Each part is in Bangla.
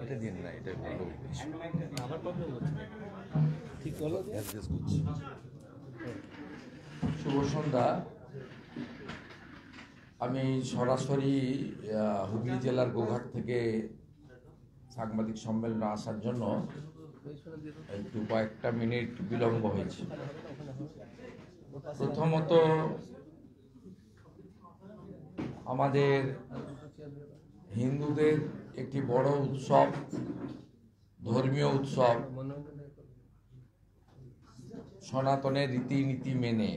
এটা দিন না, এটা ভালো আবার প্রবলেম হচ্ছে ঠিক হলো যে অ্যাডজাস্ট করছি। শুভ সন্ধ্যা। আমি সরাসরি হুগলি জেলার গোঘাট থেকে সাংবাদিক সম্মেলনে আসার জন্য একটু কয়েকটা মিনিট বিলম্ব হয়েছে। প্রথমত আমাদের হিন্দুদের একটি বড় উৎসব, ধর্মীয় উৎসব, সনাতনের রীতিনীতি মেনে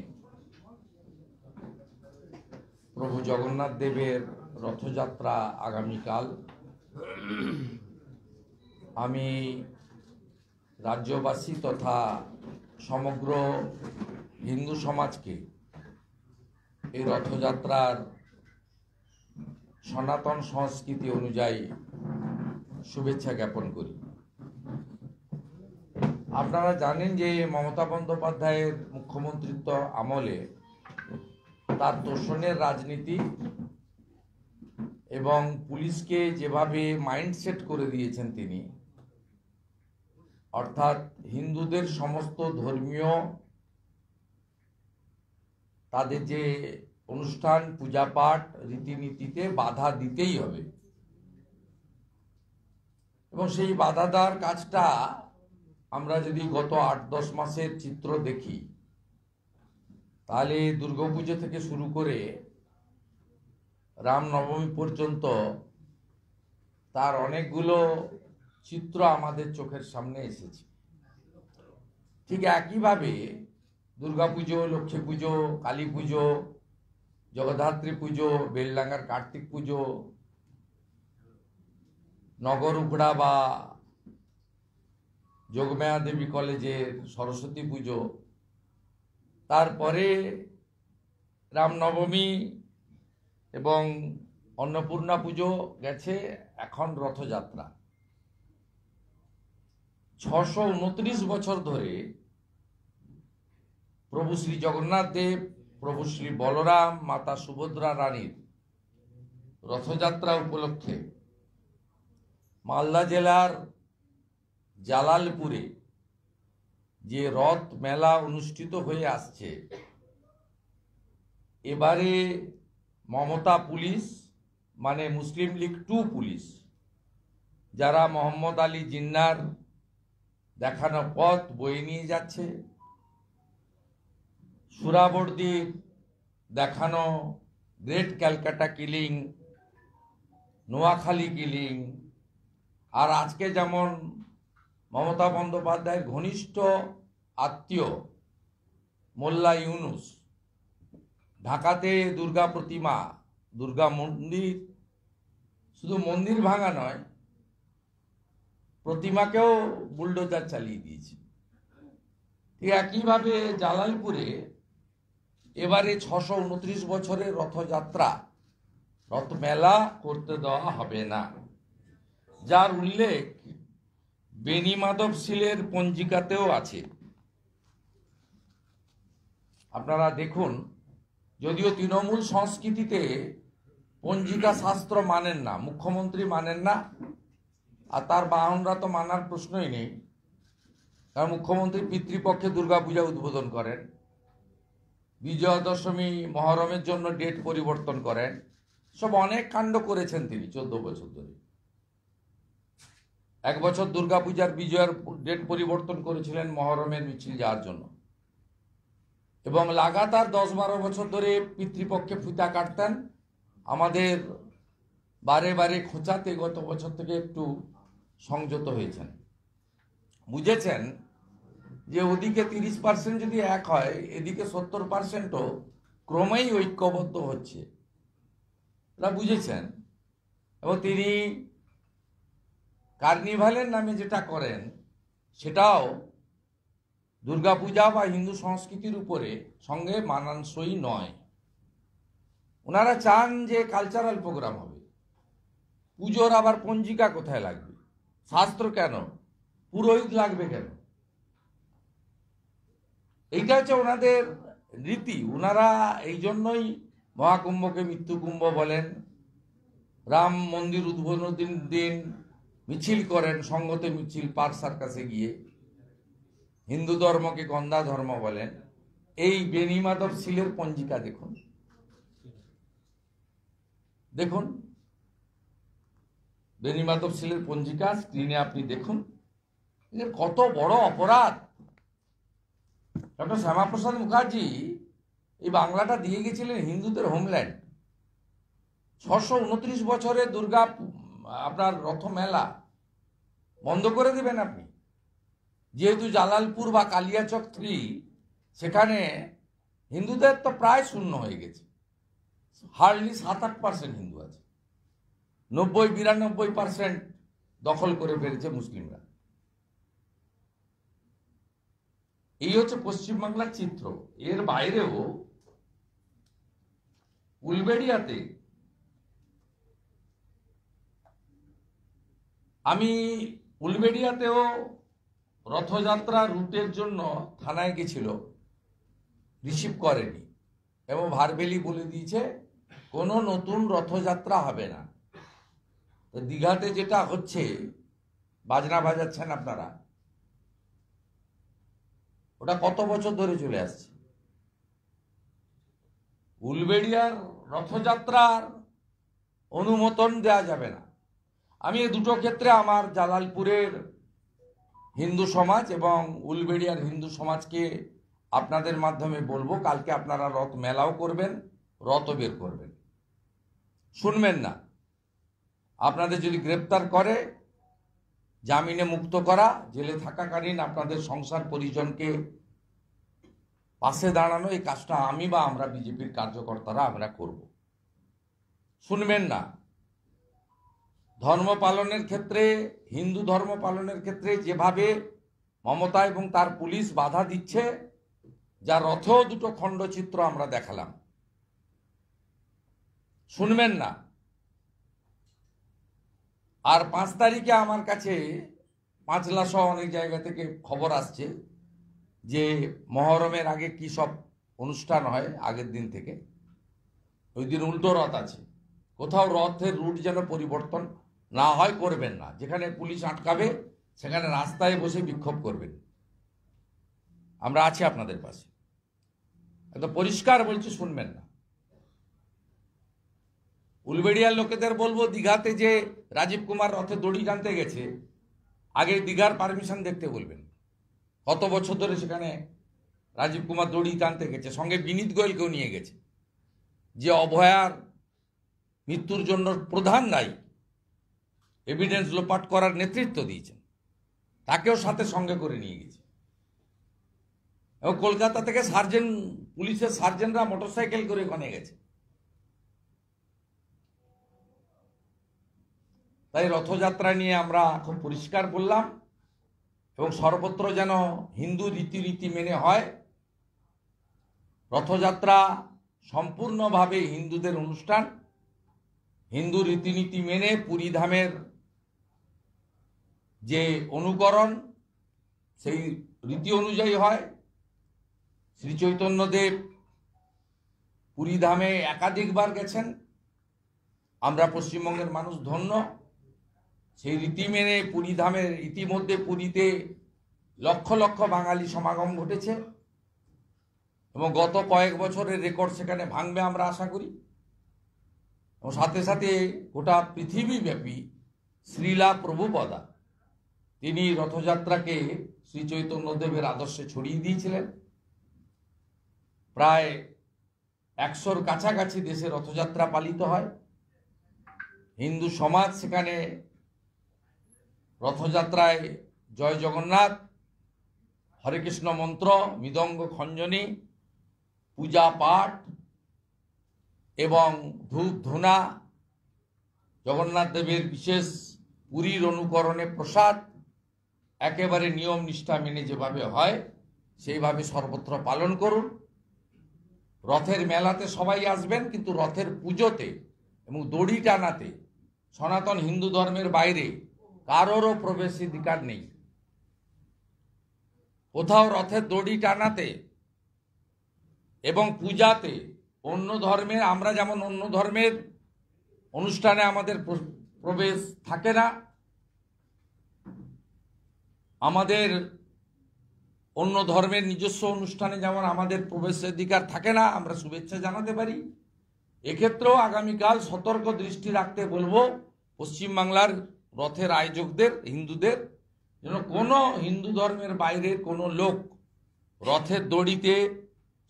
প্রভু জগন্নাথ দেবের রথযাত্রা আগামীকাল। আমি রাজ্যবাসী তথা সমগ্র হিন্দু সমাজকে এই রথযাত্রার সনাতন সংস্কৃতি অনুযায়ী শুভেচ্ছা জ্ঞাপন করি। আপনারা জানেন যে মমতা বন্দ্যোপাধ্যায়ের মুখ্যমন্ত্রিত্ব আমলে তার তোষণের রাজনীতি এবং পুলিশকে যেভাবে মাইন্ডসেট করে দিয়েছেন তিনি, অর্থাৎ হিন্দুদের সমস্ত ধর্মীয় তাদের যে অনুষ্ঠান পূজা পাঠ রীতিনীতিতে বাধা দিতেই হবে, এবং সেই বাধা দেওয়ার কাজটা আমরা যদি গত 8-10 মাসের চিত্র দেখি, তাহলে দুর্গাপুজো থেকে শুরু করে রামনবমী পর্যন্ত তার অনেকগুলো চিত্র আমাদের চোখের সামনে এসেছে। ঠিক একইভাবে দুর্গাপুজো, লক্ষ্মী পুজো, কালী পুজো, জগদ্ধাত্রী পুজো, বেলডাঙ্গার কার্তিক পুজো, নগর উগড়া বা যোগমায়া দেবী কলেজের সরস্বতী পুজো, তারপরে রামনবমী এবং অন্নপূর্ণা পুজো গেছে, এখন রথযাত্রা। 629 বছর ধরে প্রভু শ্রী জগন্নাথ দেব, প্রভু শ্রী বলরাম, মাতা সুভদ্রা রানীর রথযাত্রা উপলক্ষে মালদা জেলার জালালপুরে যে রথ মেলা অনুষ্ঠিত হয়ে আসছে, এবারে মমতা পুলিশ মানে মুসলিম লীগ 2 পুলিশ, যারা মোহাম্মদ আলী জিন্নার দেখানো পথ বয়ে নিয়ে যাচ্ছে, সুরাবর্দির দেখানো great Calcutta killing, Noakhali killing, আর আজকে যেমন মমতা বন্দ্যোপাধ্যায়ের ঘনিষ্ঠ আত্মীয় মোল্লা ইউনুস ঢাকাতে দুর্গা প্রতিমা, দুর্গা মন্দির, শুধু মন্দির ভাঙা নয়, প্রতিমাকেও বুলডোজার চালিয়ে দিয়েছে। ঠিক একইভাবে জালালপুরে এবারে 629 বছরের রথযাত্রা, রথ মেলা করতে দেওয়া হবে না, যার উল্লেখ বেনি মাধব শীলের পঞ্জিকাতেও আছে। আপনারা দেখুন, যদিও তৃণমূল সংস্কৃতিতে পঞ্জিকা শাস্ত্র মানেন না, মুখ্যমন্ত্রী মানেন না, আর তার বাহনরা তো মানার প্রশ্নই নেই, কারণ মুখ্যমন্ত্রী পিতৃপক্ষে দুর্গাপূজা উদ্বোধন করেন, বিজয়া দশমী মহরমের জন্য ডেট পরিবর্তন করেন, সব অনেক কাণ্ড করেছেন তিনি 14 বছর ধরে। 1 বছর দুর্গাপূজার বিজয়ার ডেট পরিবর্তন করেছিলেন মহরমের মিছিল যাওয়ার জন্য, এবং লাগাতার 10-12 বছর ধরে পিতৃপক্ষে ফিতা কাটতেন। আমাদের বারে বারে খোঁচাতে গত বছর থেকে একটু সংযত হয়েছেন, বুঝেছেন যে ওদিকে 30% যদি এক হয়, এদিকে 70%ও ক্রমেই ঐক্যবদ্ধ হচ্ছে, এটা বুঝেছেন। এবং তিনি কার্নিভালের নামে যেটা করেন, সেটাও দুর্গাপূজা বা হিন্দু সংস্কৃতির উপরে সঙ্গে মানানসই নয়। ওনারা চান যে কালচারাল প্রোগ্রাম হবে, পুজোর আবার পঞ্জিকা কোথায় লাগবে, শাস্ত্র কেন, পুরোহিত লাগবে কেন, এইটা হচ্ছে ওনাদের রীতি। ওনারা এই জন্যই মহাকুম্ভকে মৃত্যুকুম্ভ বলেন, রাম মন্দির উদ্বোধনের দিন মিছিল করেন, সঙ্গতে মিছিল, পার্ক সার্কাসে গিয়ে হিন্দু ধর্মকে গন্ধা ধর্ম বলেন। এই বেনি মাধব শীলের পঞ্জিকা দেখুন, দেখুন বেনি মাধব শীলের পঞ্জিকা স্ক্রিনে আপনি দেখুন। এর কত বড় অপরাধ। ডক্টর শ্যামাপ্রসাদ মুখার্জি এই বাংলাটা দিয়ে গেছিলেন হিন্দুদের হোমল্যান্ড। 629 বছরে দুর্গা আপনার রথ মেলা বন্ধ করে দেবেন আপনি, যেহেতু জালালপুর বা কালিয়াচক 3 সেখানে হিন্দুদের তো প্রায় শূন্য হয়ে গেছে, হার্ডলি 7-8% হিন্দু আছে, 90-92% দখল করে ফেলেছে মুসলিমরা। এই হচ্ছে পশ্চিমবাংলার চিত্র। এর বাইরেও উলবেড়িয়াতে উলবেড়িয়াতেও রথযাত্রা রুটের জন্য থানায় গেছিল, রিসিভ করেনি এবং ভারবেলি বলে দিয়েছে কোনো নতুন রথযাত্রা হবে না। তো দীঘাতে যেটা হচ্ছে, বাজনা বাজাচ্ছেন আপনারা, ওটা কত বছর ধরে চলে আসছে। উলবেড়িয়ার রথযাত্রার অনুমোদন দেওয়া যাবে না। আমি এই দুটো ক্ষেত্রে আমার জালালপুরের হিন্দু সমাজ এবং উলবেড়িয়ার হিন্দু সমাজকে আপনাদের মাধ্যমে বলবো, কালকে আপনারা রথ মেলাও করবেন, রথও বের করবেন, শুনবেন না। আপনাদের যদি গ্রেপ্তার করে, জামিনে মুক্ত করা, জেলে থাকাকালীন আপনাদের সংসার পরিজনকে পাশে দাঁড়ানো, এই কাজটা আমি বা আমরা বিজেপির কার্যকর্তারা আমরা করব। শুনবেন না। ধর্ম পালনের ক্ষেত্রে, হিন্দু ধর্ম পালনের ক্ষেত্রে যেভাবে মমতা এবং তার পুলিশ বাধা দিচ্ছে, যা রথেও দুটো খণ্ডচিত্র আমরা দেখালাম, শুনবেন না। আর 5 তারিখে আমার কাছে পাঁচলা সহ অনেক জায়গা থেকে খবর আসছে যে মহরমের আগে কি সব অনুষ্ঠান হয় আগের দিন থেকে। ওই দিন উল্টো রথ আছে, কোথাও রথের রুট যেন পরিবর্তন না হয়, করবেন না। যেখানে পুলিশ আটকাবে সেখানে রাস্তায় বসে বিক্ষোভ করবেন। আমরা আছি আপনাদের পাশে, একদম পরিষ্কার বলছি, শুনবেন না। উলবেড়িয়ার লোকেদের বলবো, দীঘাতে যে রাজীব কুমার রথে দড়ি টানতে গেছে, আগে দীঘার পারমিশন দেখতে বলবেন। কত বছর ধরে সেখানে রাজীব কুমার দড়ি টানতে গেছে, সঙ্গে বিনীত গোয়েলকেও নিয়ে গেছে, যে অভয়ার মৃত্যুর জন্য প্রধান দায়ী, এভিডেন্স লোপাট করার নেতৃত্ব দিয়েছেন, তাকেও সাথে সঙ্গে করে নিয়ে গেছে। এবং কলকাতা থেকে পুলিশের সার্জেন্টরা মোটরসাইকেল করে ওখানে গেছে। তাই রথযাত্রা নিয়ে আমরা খুব পরিষ্কার বললাম, এবং সর্বত্র যেন হিন্দু রীতিনীতি মেনে হয়। রথযাত্রা সম্পূর্ণভাবে হিন্দুদের অনুষ্ঠান, হিন্দু রীতিনীতি মেনে পুরীধামের যে অনুকরণ, সেই রীতি অনুযায়ী হয়। শ্রী চৈতন্যদেব পুরীধামে একাধিকবার গেছেন, আমরা পশ্চিমবঙ্গের মানুষ ধন্য। সেই রীতি মেনে পুরীধামের, ইতিমধ্যে পুরীতে লক্ষ লক্ষ বাঙালি সমাগম ঘটেছে এবং গত কয়েক বছরের রেকর্ড সেখানে ভাঙবে আমরা আশা করি। এবং সাথে সাথে গোটা পৃথিবীব্যাপী শ্রীলা প্রভুপদা, তিনি রথযাত্রাকে শ্রী চৈতন্যদেবের আদর্শে ছড়িয়ে দিয়েছিলেন। প্রায় 100-র কাছাকাছি দেশে রথযাত্রা পালিত হয়। হিন্দু সমাজ সেখানে রথযাত্রায় জয় জগন্নাথ, হরে কৃষ্ণ মন্ত্র, মৃদঙ্গ খঞ্জনী, পূজা পাঠ এবং ধূপ ধুনা, জগন্নাথ দেবের বিশেষ পুরীর অনুকরণে প্রসাদ, একেবারে নিয়ম নিষ্ঠা মেনে যেভাবে হয় সেইভাবে সর্বত্র পালন করুন। রথের মেলাতে সবাই আসবেন, কিন্তু রথের পুজোতে এবং দড়ি টানাতে সনাতন হিন্দু ধর্মের বাইরে কারোরও প্রবেশাধিকার নেই। কোথাও রথের দড়ি টানাতে এবং পূজাতে অন্য ধর্মের, আমরা যেমন অন্য ধর্মের অনুষ্ঠানে আমাদের প্রবেশ থাকে না, আমাদের অন্য ধর্মের নিজস্ব অনুষ্ঠানে যেমন আমাদের প্রবেশাধিকার থাকে না, আমরা শুভেচ্ছা জানাতে পারি, এক্ষেত্রেও আগামীকাল সতর্ক দৃষ্টি রাখতে বলবো পশ্চিমবাংলার রথের আয়োজকদের, হিন্দুদের, যেন কোনো হিন্দু ধর্মের বাইরের কোনো লোক রথের দড়িতে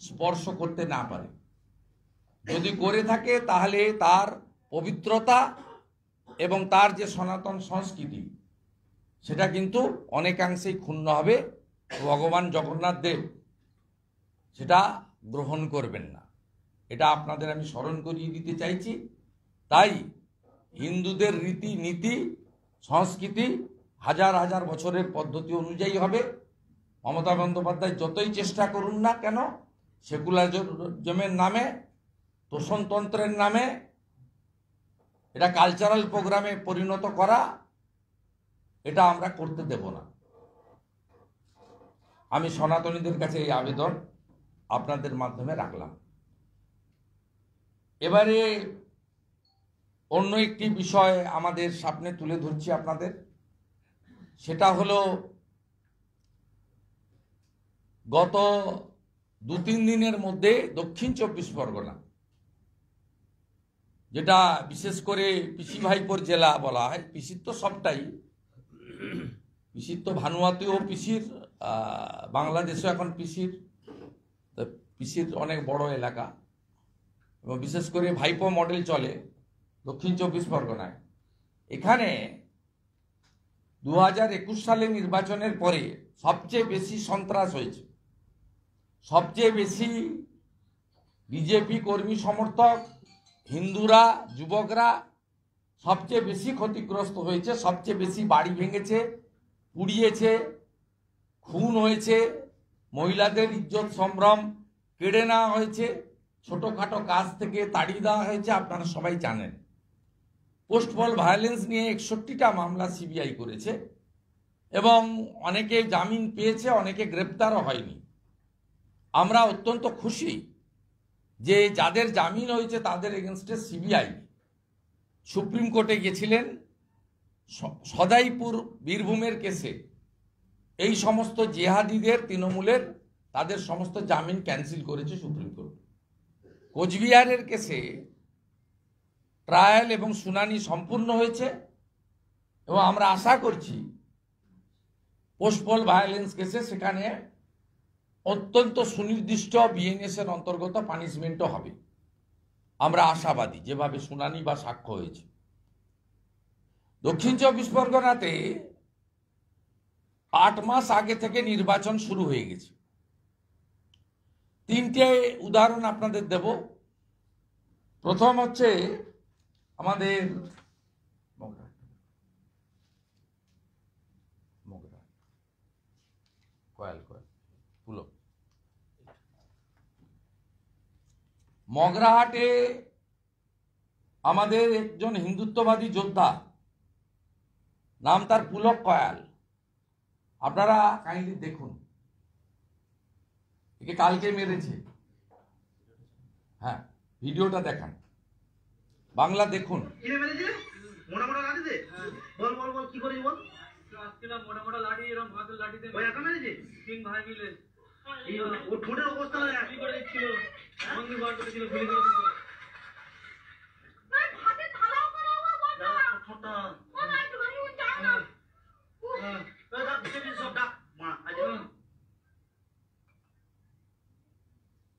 স্পর্শ করতে না পারে। যদি করে থাকে তাহলে তার পবিত্রতা এবং তার যে সনাতন সংস্কৃতি সেটা কিন্তু অনেকাংশেই ক্ষুণ্ণ হবে। ভগবান জগন্নাথ দেব সেটা গ্রহণ করবেন না, এটা আপনাদের আমি স্মরণ করিয়ে দিতে চাইছি। তাই হিন্দুদের রীতি নীতি সংস্কৃতি হাজার হাজার বছরের পদ্ধতি অনুযায়ী হবে। মমতা বন্দ্যোপাধ্যায় যতই চেষ্টা করুন না কেন সেকুলারিজমের নামে, তোষণতন্ত্রের নামে এটা কালচারাল প্রোগ্রামে পরিণত করা, এটা আমরা করতে দেব না। আমি সনাতনীদের কাছে এই আবেদন আপনাদের মাধ্যমে রাখলাম। এবারে অন্য একটি বিষয় আমাদের সামনে তুলে ধরছি আপনাদের, সেটা হলো গত 2-3 দিনের মধ্যে দক্ষিণ 24 পরগনা, যেটা বিশেষ করে পিসি ভাইপোর জেলা বলা হয়, পিসির তো সবটাই, পিসির তো ভানুয়াতেও পিসির, বাংলাদেশেও এখন পিসির, পিসির অনেক বড় এলাকা এবং বিশেষ করে ভাইপো মডেল চলে দক্ষিণ 24 পরগনায়। এখানে 2021 সালে নির্বাচনের পরে সবচেয়ে বেশি সন্ত্রাস হয়েছে, সবচেয়ে বেশি বিজেপি কর্মী সমর্থক, হিন্দুরা, যুবকরা সবচেয়ে বেশি ক্ষতিগ্রস্ত হয়েছে, সবচেয়ে বেশি বাড়ি ভেঙেছে, পুড়িয়েছে, খুন হয়েছে, মহিলাদের ইজ্জত সম্ভ্রম কেড়ে নেওয়া হয়েছে, ছোটোখাটো কাজ থেকে তাড়িয়ে দেওয়া হয়েছে, আপনারা সবাই জানেন। পোস্টপল ভায়োলেন্স নিয়ে 61টা মামলা সিবিআই করেছে এবং অনেকে জামিন পেয়েছে, অনেকে গ্রেপ্তারও হয়নি। আমরা অত্যন্ত খুশি যে যাদের জামিন হয়েছে তাদের এগেনস্টে সিবিআই সুপ্রিম কোর্টে গেছিলেন। সদাইপুর বীরভূমের কেসে এই সমস্ত জেহাদিদের, তৃণমূলের, তাদের সমস্ত জামিন ক্যান্সেল করেছে সুপ্রিম কোর্ট। কোচবিহারের কেসে ট্রায়াল এবং শুনানি সম্পূর্ণ হয়েছে এবং আমরা আশা করছি পোস্টপল ভায়োলেন্স কেসে সেখানে অত্যন্ত সুনির্দিষ্ট বিএনএস-এর অন্তর্গত পানিশমেন্টও হবে। আমরা আশাবাদী, যেভাবে শুনানি বা সাক্ষ্য হয়েছে। দক্ষিণ 24 পরগনাতে 8 মাস আগে থেকে নির্বাচন শুরু হয়ে গেছে। 3টে উদাহরণ আপনাদের দেব। প্রথম হচ্ছে আমাদের মগরাহাটে আমাদের একজন হিন্দুত্ববাদী যোদ্ধা, নাম তার পুলক কয়াল। আপনারা কাইন্ডলি দেখুন, একে কালকে মেরেছে। হ্যাঁ, ভিডিওটা দেখান, বাংলা দেখুন।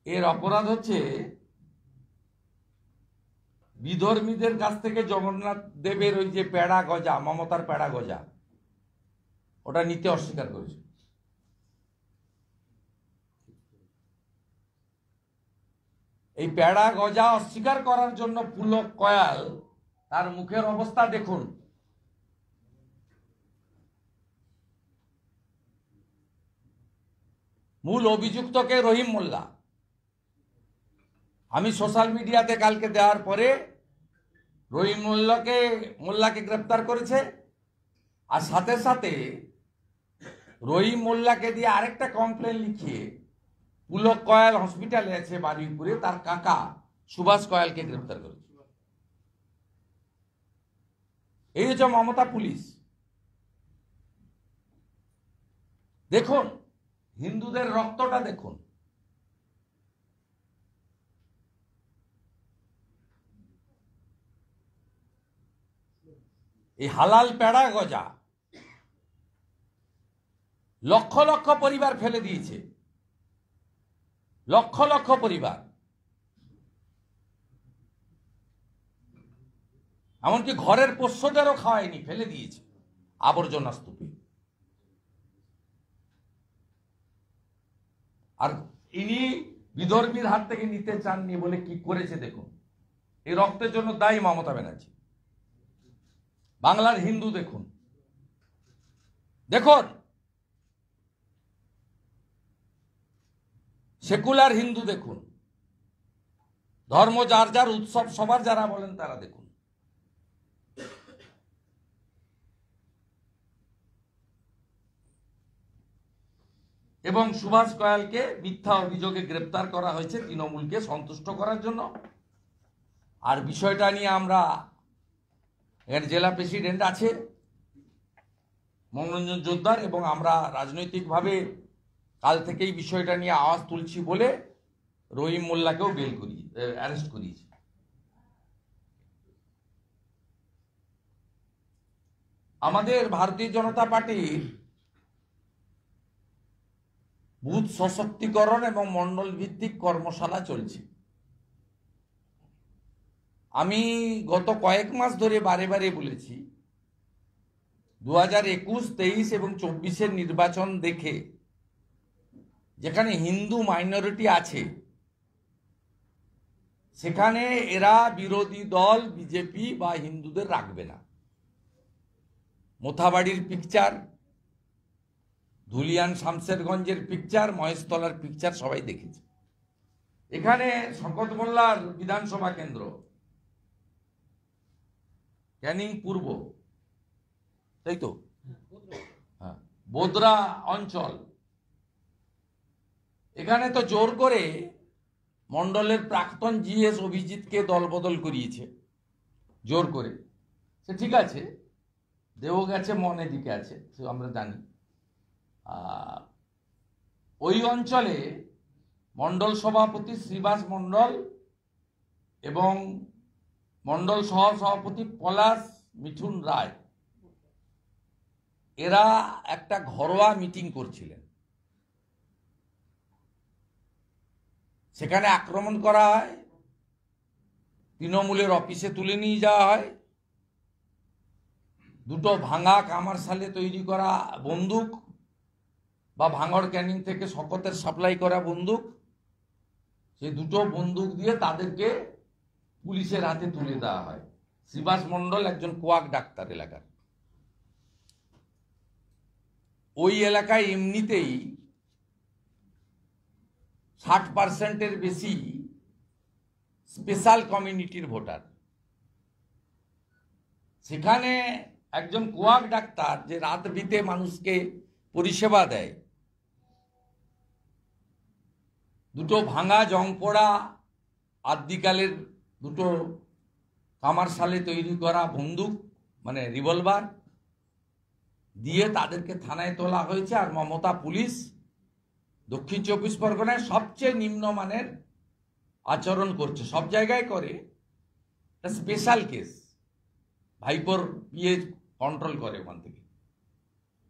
এর অপরাধ হচ্ছে বিধর্মীদের কাছ থেকে জগন্নাথ দেবের ওই যে পেড়া গজা, মমতার পেড়া গজা, ওটা নিতে অস্বীকার করেছে। এই পেড়া গজা অস্বীকার করার জন্য পুলক কয়াল, তার মুখের অবস্থা দেখুন। মূল অভিযুক্তকে রহিম মোল্লা। আমি সোশ্যাল মিডিয়াতে কালকে দেওয়ার পরে রহিম মোল্লাকে গ্রেপ্তার করেছে, আর সাথে সাথে রহিম মোল্লাকে দিয়ে আরেকটা কমপ্লেন লিখিয়ে পুলক কয়াল হসপিটালে আছে বারুইপুরে, তার কাকা সুভাষ কয়ালকে গ্রেপ্তার করেছে। এই হচ্ছে মমতা পুলিশ। দেখুন হিন্দুদের রক্তটা দেখুন, এই হালাল পেড়া গজা লক্ষ লক্ষ পরিবার ফেলে দিয়েছে, লক্ষ লক্ষ পরিবার, এমনকি ঘরের পোষ্যদেরও খাওয়ায়নি, ফেলে দিয়েছে আবর্জনা স্তূপে। আর ইনি বিধর্মীর হাত থেকে নিতে চাননি বলে কি করেছে দেখুন। এই রক্তের জন্য দায়ী মমতা ব্যানার্জি। বাংলার হিন্দু দেখুন, দেখুন সেকুলার হিন্দু দেখুন, ধর্ম যার যার, উৎসব সবার যারা বলেন তারা দেখুন। এবং সুভাষ কয়ালকে মিথ্যা অভিযোগে গ্রেপ্তার করা হয়েছে তৃণমূলকে সন্তুষ্ট করার জন্য। আর বিষয়টা নিয়ে আমরা, এখানে জেলা প্রেসিডেন্ট আছে মনোরঞ্জন জোরদার, এবং আমরা রাজনৈতিকভাবে কাল থেকেই বিষয়টা নিয়ে আওয়াজ তুলছি বলে রহিম মোল্লাকেও অ্যারেস্ট করিয়েছি। আমাদের ভারতীয় জনতা পার্টির বুথ সশক্তিকরণ এবং মণ্ডল ভিত্তিক কর্মশালা চলছে। আমি গত কয়েক মাস ধরে বারে বারে বলেছি 2021, 23 এবং 24-এর নির্বাচন দেখে যেখানে হিন্দু মাইনরিটি আছে সেখানে এরা বিরোধী দল বিজেপি বা হিন্দুদের রাখবে না। মোথাবাড়ির পিকচার, ধুলিয়ান শামশেরগঞ্জের পিকচার, মহেশতলার পিকচার সবাই দেখেছে। এখানে শওকত মোল্লার বিধানসভা কেন্দ্র ক্যানিং পূর্ব, তাই তো, হ্যাঁ, বোদরা অঞ্চল, এখানে তো জোর করে মন্ডলের প্রাক্তন জিএস অভিজিৎকে দলবদল করিয়েছে জোর করে। সে ঠিক আছে, দেহ গেছে মনে দিকে আছে, সে আমরা জানি। ওই অঞ্চলে মন্ডল সভাপতি শ্রীবাস মন্ডল এবং মন্ডল সহ সভাপতি পলাশ মিঠুন রায় এরা একটা ঘরোয়া মিটিং করছিলেন। সেখানে আক্রমণ করা হয়, তৃণমূলের অফিসে তুলে নিয়ে যাওয়া হয়, দুটো ভাঙা কামারশালে তৈরি করা বন্দুক বা ভাঙড় ক্যানিং থেকে শওকতের সাপ্লাই করা বন্দুক, সেই দুটো বন্দুক দিয়ে তাদেরকে পুলিশের হাতে তুলে দেওয়া হয়। শ্রীবাস মন্ডল একজন কোয়াক ডাক্তার এলাকার। ওই এলাকায় এমনিতেই 60% বেশি স্পেশাল কমিউনিটির ভোটার। সেখানে একজন কোয়াক ডাক্তার যে রাত বিতে মানুষকে পরিষেবা দেয়, দুটো ভাঙা জংপোড়া আদিকালের দুটো কামারশালে তৈরি করা বন্দুক মানে রিভলভার দিয়ে তাদেরকে থানায় তোলা হয়েছে। আর মমতা পুলিশ দক্ষিণ 24 পরগনায় সবচেয়ে নিম্নমানের আচরণ করছে, সব জায়গায় করে। স্পেশাল কেস, ভাইপোর পিএ কন্ট্রোল করে ওখান থেকে,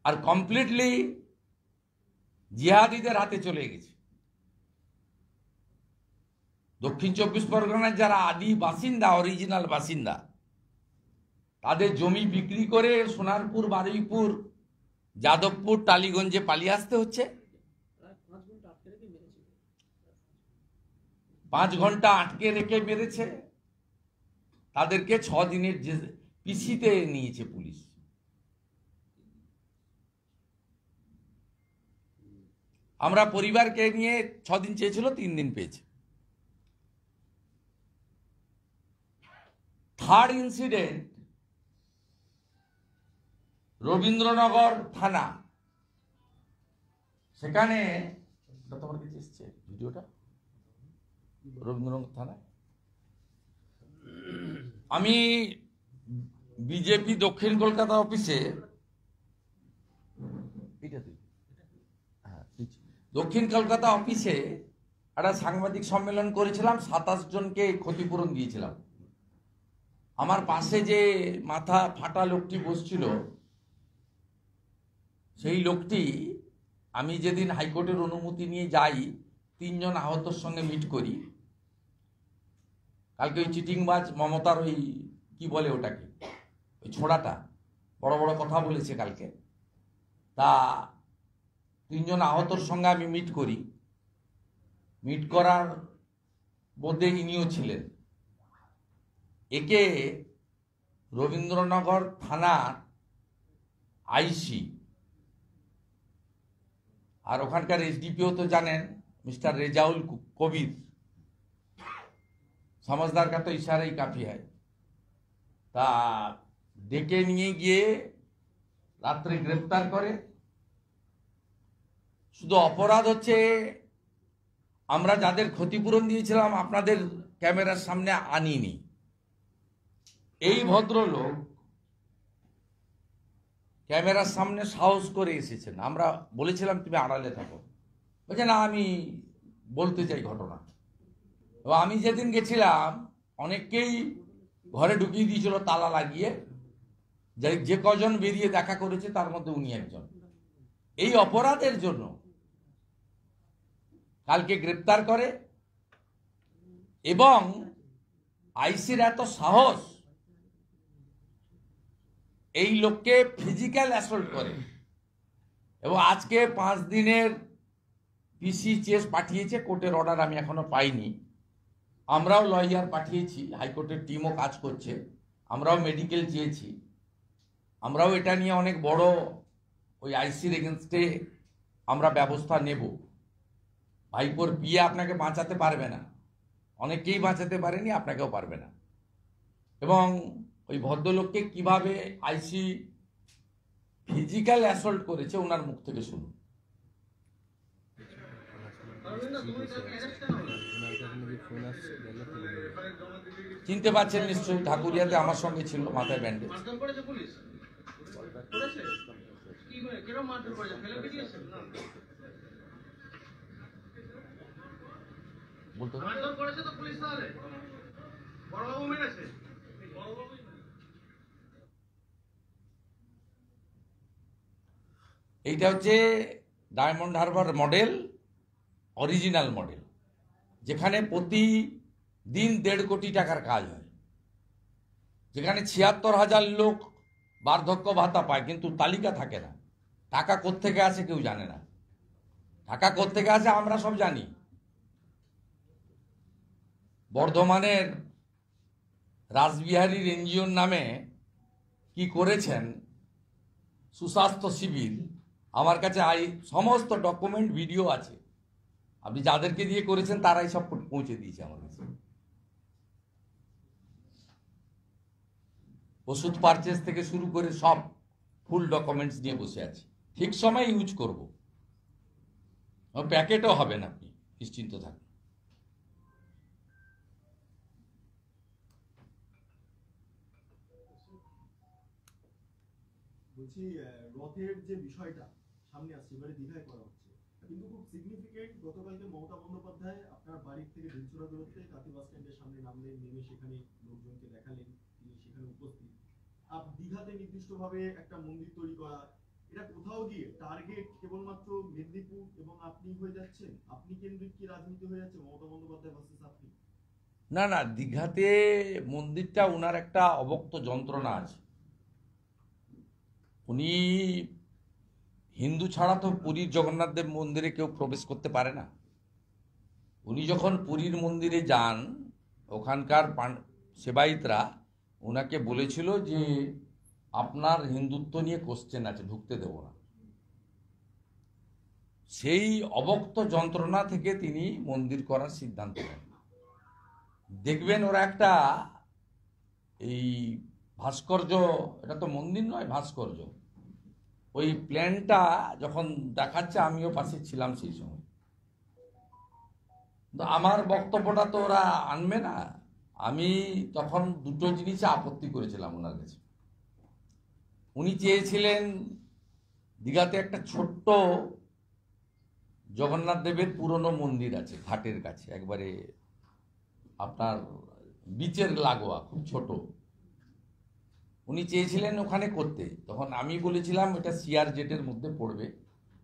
আর কমপ্লিটলি জিহাদিদের হাতে চলে গেছে। দক্ষিণ 24 পরগনার যারা আদি বাসিন্দা, অরিজিনাল বাসিন্দা, তাদের জমি বিক্রি করে সোনারপুর, বারুইপুর, যাদবপুর, টালিগঞ্জে পালিয়ে আসতে হচ্ছে। 5 ঘন্টা আটকে রেখে মেরেছে তাদেরকে। 6 দিনের পিসিতে নিয়েছে পুলিশ। আমরা পরিবারকে নিয়ে 6 দিন চেয়েছিল, 3 দিন পেয়েছে। থার্ড ইনসিডেন্ট রবীন্দ্রনগর থানা। সেখানে তোমার কাছে এসছে ভিডিওটা, রবীন্দ্রনগর থানায় আমি বিজেপি দক্ষিণ কলকাতা অফিসে দক্ষিণ কলকাতা অফিসে একটা সাংবাদিক সম্মেলন করেছিলাম, 27 জনকে ক্ষতিপূরণ দিয়েছিলাম। আমার পাশে যে মাথা ফাটা লোকটি বসছিল, সেই লোকটি আমি যেদিন হাইকোর্টের অনুমতি নিয়ে যাই 3 জন আহতর সঙ্গে মিট করি। কালকে ওই চিটিংবাজ মমতার ওই কি বলে ওটাকে, ওই ছোড়াটা বড় বড় কথা বলেছে কালকে, তা 3 জন আহতর সঙ্গে আমি মিট করি। মিট করার মধ্যে ইনিও ছিলেন। একে রবীন্দ্রনগর থানার আইসি আর ওখানকার এসডিপিও তো জানেন, মিস্টার রেজাউল কবির, समझदार का तो इशारा ही काफी है, তা ডেকে নিয়ে গিয়ে রাত্রে গ্রেফতার করে। শুধু অপরাধ হচ্ছে আমরা যাদের ক্ষতিপূরণ দিয়েছিলাম আপনাদের ক্যামেরার সামনে আনিনি। এই ভদ্রলোক ক্যামেরার সামনে সাহস করে এসেছেন। আমরা বলেছিলাম তুমি আড়ালে থাকো, বলছে না আমি বলতে চাই ঘটনা। এবং আমি যেদিন গেছিলাম অনেককেই ঘরে ঢুকিয়ে দিয়েছিল তালা লাগিয়ে, যে কজন বেরিয়ে দেখা করেছে তার মধ্যে উনি একজন। এই অপরাধের জন্য কালকে গ্রেপ্তার করে এবং আইসির এত সাহস এই লোককে ফিজিক্যাল অ্যাসল্ট করে। এবং আজকে 5 দিনের পিসি চেস পাঠিয়েছে, কোর্টের অর্ডার আমি এখনো পাইনি। আমরাও লয়ার পাঠিয়েছি, হাইকোর্টের টিমও কাজ করছে, আমরাও মেডিকেল চেয়েছি, আমরাও এটা নিয়ে অনেক বড় ওই আইসির এগেনস্টে আমরা ব্যবস্থা নেব। ভাইপোর বিয়ে আপনাকে বাঁচাতে পারবে না, অনেকেই বাঁচাতে পারেনি, আপনাকেও পারবে না। এবং ওই ভদ্রলোককে কিভাবে আইসি ফিজিক্যাল অ্যাসল্ট করেছে ওনার মুখ থেকে শুনুন। চিনতে পারছেন নিশ্চয়ই, ঢাকুরিয়াতে আমার সঙ্গে ছিল, মাথায় ব্যান্ডেজ। এইটা হচ্ছে diamond Harbour model, original model, যেখানে প্রতিদিন 1.5 কোটি টাকার কাজ হয়, যেখানে 76,000 লোক বার্ধক্য ভাতা পায়, কিন্তু তালিকা থাকে না। টাকা কোত্থেকে আসে কেউ জানে না, টাকা কোত্থেকে আসে আমরা সব জানি। বর্ধমানের রাসবিহারীর এনজিওর নামে কি করেছেন সুস্বাস্থ্য শিবির, আমার কাছে সমস্ত ডকুমেন্ট ভিডিও আছে। আপনি যাদেরকে দিয়ে করেছেন তারাই সব পৌঁছে দিয়েছে আমার কাছে। ওষুধ পারচেজ থেকে শুরু করে সব ফুল ডকুমেন্টস নিয়ে বসে আছি। ঠিক সময় ইউজ করব, প্যাকেটও হবেন, আপনি নিশ্চিন্ত থাকুন। বলছি রথের যে বিষয়টা সামনে আসছে, এবারে দীঘায় করা হচ্ছে, কিন্তু খুব সিগনিফিকেন্ট, গতকালকে মমতা বন্দ্যোপাধ্যায় আপনার বাড়ির থেকে দিনছড়া দূরত্বে কাতি বাস স্ট্যান্ডের সামনে নামলেন, নেমে সেখানে লোকজনকে দেখালেন, তিনি সেখানে উপস্থিত। দীঘাতে নির্দিষ্টভাবে একটা মন্দির তৈরি করা, এটা কোথাও গিয়ে টার্গেট কেবলমাত্র মেদিনীপুর এবং আপনি হয়ে যাচ্ছেন, আপনি কেন্দ্রিক কি রাজনীতি হয়ে যাচ্ছে, মমতা বন্দ্যোপাধ্যায় ভার্সেস আপনি? না না, দীঘাতে মন্দিরটা ওনার একটা অবক্ত যন্ত্রণা আছে। উনি হিন্দু ছাড়া তো পুরীর জগন্নাথ দেব মন্দিরে কেউ প্রবেশ করতে পারে না। উনি যখন পুরীর মন্দিরে যান, ওখানকার সেবায়িতরা ওনাকে বলেছিল যে আপনার হিন্দুত্ব নিয়ে কোশ্চেন আছে, ঢুকতে দেব না। সেই অবক্ত যন্ত্রণা থেকে তিনি মন্দির করার সিদ্ধান্ত নেন। দেখবেন ওরা একটা এই ভাস্কর্য, এটা তো মন্দির নয়, ভাস্কর্য, ওই প্ল্যানটা যখন দেখাচ্ছে, আমিও পাশে ছিলাম সেই সময়। আমার বক্তব্যটা তো ওরা আনবে না। আমি তখন দুটো জিনিসে আপত্তি করেছিলাম ওনার কাছে। উনি চেয়েছিলেন দীঘাতে একটা ছোট্ট জগন্নাথ দেবের পুরনো মন্দির আছে ঘাটের কাছে, একবারে আপনার বিচের লাগোয়া, খুব ছোট। উনি চেয়েছিলেন ওখানে করতে, তখন আমি বলেছিলাম এটা সিআরজেটের মধ্যে পড়বে,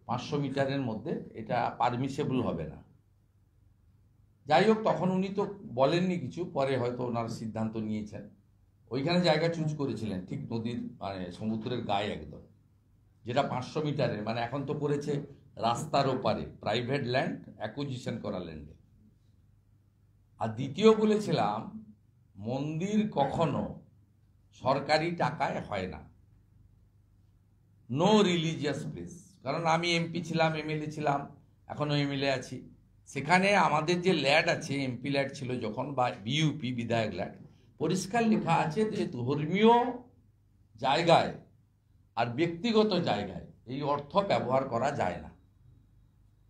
500 মিটারের মধ্যে, এটা পারমিসেবল হবে না। যাই হোক, তখন উনি তো বলেননি কিছু, পরে হয়তো ওনার সিদ্ধান্ত নিয়েছেন। ওইখানে জায়গা চুজ করেছিলেন ঠিক নদীর মানে সমুদ্রের গায়ে একদম, যেটা 500 মিটারের, মানে এখন তো করেছে রাস্তার ওপারে, প্রাইভেট ল্যান্ড অ্যাকুইজিশন করা ল্যান্ডে। আর দ্বিতীয় বলেছিলাম মন্দির কখনো সরকারি টাকায় হয় না, নো রিলিজিয়াস প্লেস। কারণ আমি এমপি ছিলাম, এমএলএ ছিলাম, এখনো এমএলএ আছি। সেখানে আমাদের যে ল্যাড আছে, এমপি ল্যাড ছিল যখন, বা বিইউপি বিধায়ক ল্যাড, পরিষ্কার লেখা আছে যে ধর্মীয় জায়গায় আর ব্যক্তিগত জায়গায় এই অর্থ ব্যবহার করা যায় না।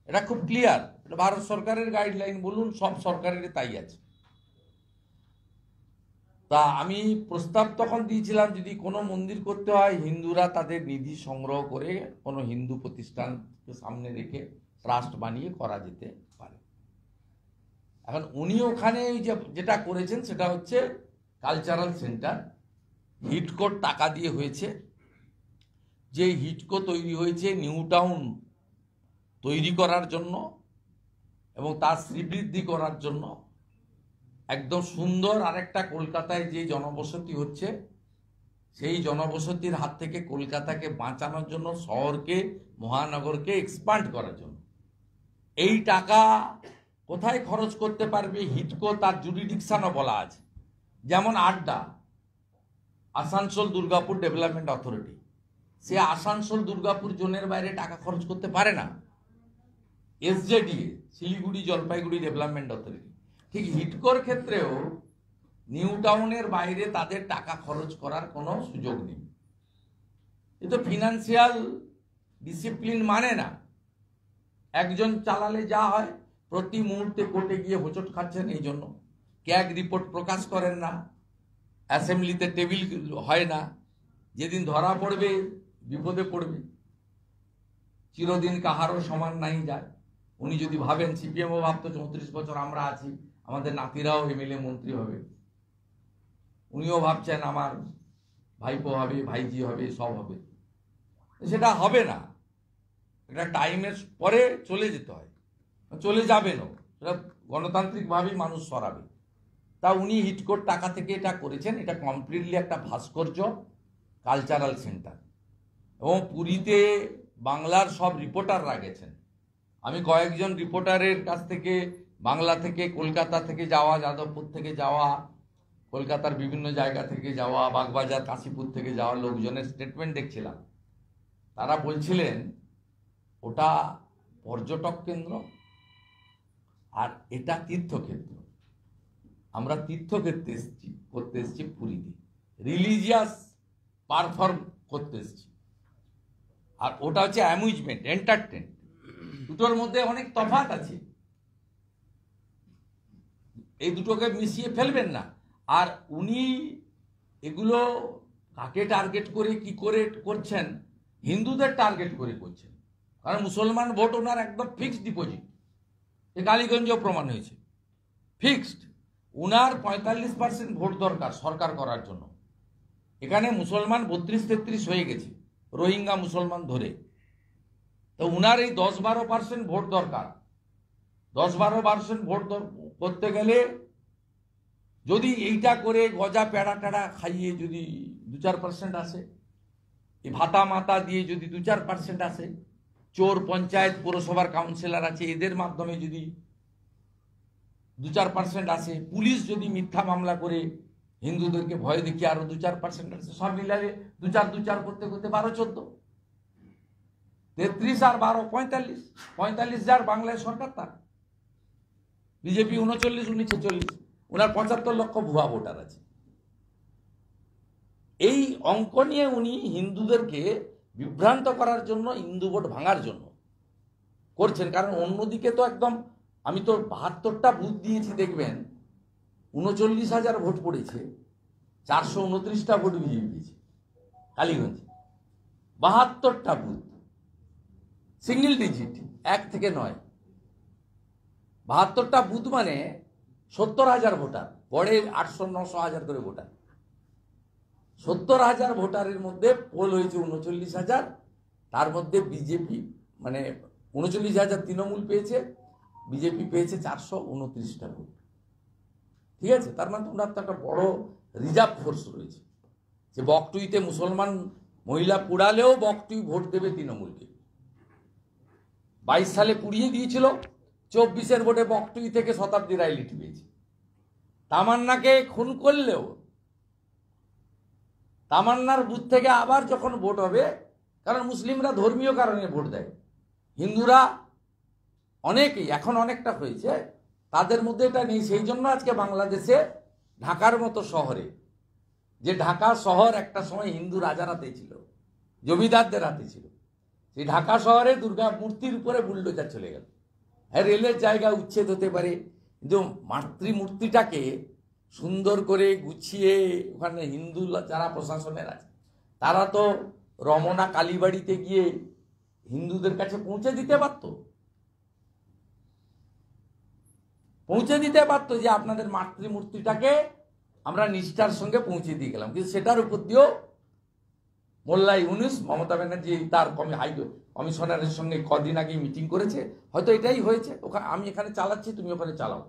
এটা খুব ক্লিয়ার, এটা ভারত সরকারের গাইডলাইন বলুন, সব সরকারের তাই আছে। তা আমি প্রস্তাব তখন দিয়েছিলাম যদি কোনো মন্দির করতে হয়, হিন্দুরা তাদের নিধি সংগ্রহ করে কোনো হিন্দু প্রতিষ্ঠানকে সামনে রেখে ট্রাস্ট বানিয়ে করা যেতে পারে। এখন উনি ওখানে যেটা করেছেন সেটা হচ্ছে কালচারাল সেন্টার, হিটকোর টাকা দিয়ে হয়েছে। যে হিটকো তৈরি হয়েছে নিউ টাউন তৈরি করার জন্য এবং তার শ্রীবৃদ্ধি করার জন্য, একদম সুন্দর আরেকটা কলকাতায় যে জনবসতি হচ্ছে সেই জনবসতির হাত থেকে কলকাতাকে বাঁচানোর জন্য, শহরকে মহানগরকে এক্সপান্ড করার জন্য। এই টাকা কোথায় খরচ করতে পারবে হিটকো, তার জুরিডিকশনও বলা আছে। যেমন আড্ডা, আসানসোল দুর্গাপুর ডেভেলপমেন্ট অথরিটি, সে আসানসোল দুর্গাপুর জোনের বাইরে টাকা খরচ করতে পারে না। SJDA, Siliguri Jalpaiguri development authority, ঠিক হিটকোর ক্ষেত্রেও নিউ টাউনের বাইরে তাদের টাকা খরচ করার কোনো সুযোগ নেই। এ তো ফিনান্সিয়াল ডিসিপ্লিন মানে না। একজন চালালে যা হয়, প্রতি মুহূর্তে কোর্টে গিয়ে হোঁচট খাচ্ছেন এই জন্য। ক্যাগ রিপোর্ট প্রকাশ করেন না, অ্যাসেম্বলিতে টেবিল হয় না, যেদিন ধরা পড়বে বিপদে পড়বে। চিরদিন কাহারও সমান নাই যায়। উনি যদি ভাবেন, সিপিএমও ভাবতো 34 বছর আমরা আছি, আমাদের নাতিরাও এমএলএ মন্ত্রী হবে, উনিও ভাবছেন আমার ভাইপো হবে, ভাইজি হবে, সব হবে। সেটা হবে না, এটা টাইমের পরে চলে যেতে হয়, চলে যাবেনও, সেটা গণতান্ত্রিকভাবেই মানুষ সরাবে। তা উনি হিটকোর টাকা থেকে এটা করেছেন। এটা কমপ্লিটলি একটা ভাস্কর্য কালচারাল সেন্টার, এবং পুরীতে বাংলার সব রিপোর্টাররা গেছেন। আমি কয়েকজন রিপোর্টারের কাছ থেকে, বাংলা থেকে, কলকাতা থেকে যাওয়া, যাদবপুর থেকে যাওয়া, কলকাতার বিভিন্ন জায়গা থেকে যাওয়া, বাগবাজার কাশীপুর থেকে যাওয়া লোকজনের স্টেটমেন্ট দেখছিলাম। তারা বলছিলেন ওটা পর্যটক কেন্দ্র আর এটা তীর্থক্ষেত্র। আমরা তীর্থক্ষেত্রে এসেছি, করতে এসেছি পুরীতে, রিলিজিয়াস পারফর্ম করতে এসেছি, আর ওটা হচ্ছে অ্যামিউজমেন্ট, এন্টারটেন। দুটোর মধ্যে অনেক তফাৎ আছে, এই দুটোকে মিশিয়ে ফেলবেন না। আর উনি এগুলো কাকে টার্গেট করে কি করে করছেন? হিন্দুদের টার্গেট করে করছেন, কারণ মুসলমান ভোট ওনার একদম ফিক্সড ডিপোজিট। এ কালীগঞ্জেও প্রমাণ হয়েছে, ফিক্সড। উনার 45% ভোট দরকার সরকার করার জন্য। এখানে মুসলমান 32-33 হয়ে গেছে, রোহিঙ্গা মুসলমান ধরে। তো উনার এই 10-12% ভোট দরকার। 10-12% ভোট করতে গেলে যদি এইটা করে গজা পেড়া টেড়া খাইয়ে যদি 2-4% আসে, এই ভাতা মাতা দিয়ে যদি 2-4% আসে, চোর পঞ্চায়েত পৌরসভার কাউন্সিলর আছে এদের মাধ্যমে যদি 2-4% আসে, পুলিশ যদি মিথ্যা মামলা করে হিন্দুদেরকে ভয় দেখিয়ে আরো 2-4% আসে, সব মিলালে 2-4 করতে করতে 12-14, 33 আর 12 45 যার বাংলায় সরকার, তার বিজেপি 39, উনি 46, ওনার 75 লক্ষ ভুয়া ভোটার আছে। এই অঙ্ক নিয়ে উনি হিন্দুদেরকে বিভ্রান্ত করার জন্য, হিন্দু ভোট ভাঙার জন্য করছেন। কারণ অন্যদিকে তো একদম, আমি তো 72টা বুথ দিয়েছি, দেখবেন 39,000 ভোট পড়েছে, 429টা ভোট বিজেপি পেয়েছে কালীগঞ্জে। 72টা বুথ সিঙ্গেল ডিজিট, 1 থেকে 9। 72টা বুথ মানে 70,000 ভোটার, গড়ে 800-900,000 করে ভোটার। 70,000 ভোটারের মধ্যে পোল হয়েছে 39,000, তার মধ্যে বিজেপি মানে 39,000 তৃণমূল পেয়েছে, বিজেপি পেয়েছে 429টা ভোট। ঠিক আছে, তার মানে ওনার তো একটা বড় রিজার্ভ ফোর্স রয়েছে, যে বকটুইতে মুসলমান মহিলা পুড়ালেও বকটুই ভোট দেবে তৃণমূলকে। 22 সালে পুড়িয়ে দিয়েছিল, 24-এর ভোটে বকটুই থেকে শতাব্দী রায় লিড পেয়েছে। তামান্নাকে খুন করলেও তামান্নার বুথ থেকে আবার যখন ভোট হবে, কারণ মুসলিমরা ধর্মীয় কারণে ভোট দেয়, হিন্দুরা অনেকেই এখন অনেকটা হয়েছে, তাদের মধ্যে এটা নেই। সেই জন্য আজকে বাংলাদেশে ঢাকার মতো শহরে, যে ঢাকা শহর একটা সময় হিন্দু রাজার হাতে ছিল, জমিদারদের হাতে ছিল, সেই ঢাকা শহরে দুর্গা মূর্তির উপরে বুলডোজার চলে গেল। হ্যাঁ, রেলের জায়গা উচ্ছেদ হতে পারে, কিন্তু মাতৃমূর্তিটাকে সুন্দর করে গুছিয়ে ওখানে হিন্দু যারা প্রশাসনের আছে তারা তো রমনা কালীবাড়িতে গিয়ে হিন্দুদের কাছে পৌঁছে দিতে পারতো, যে আপনাদের মাতৃমূর্তিটাকে আমরা নিষ্ঠার সঙ্গে পৌঁছে দিয়ে গেলাম। কিন্তু সেটার উপর দিয়েও মোল্লা ইউনূস, মমতা ব্যানার্জি তার হাই কমিশনারের সঙ্গে কদিন আগে মিটিং করেছে, হয়তো এটাই হয়েছে। ওখানে আমি এখানে চালাচ্ছি, তুমি ওখানে চালাও।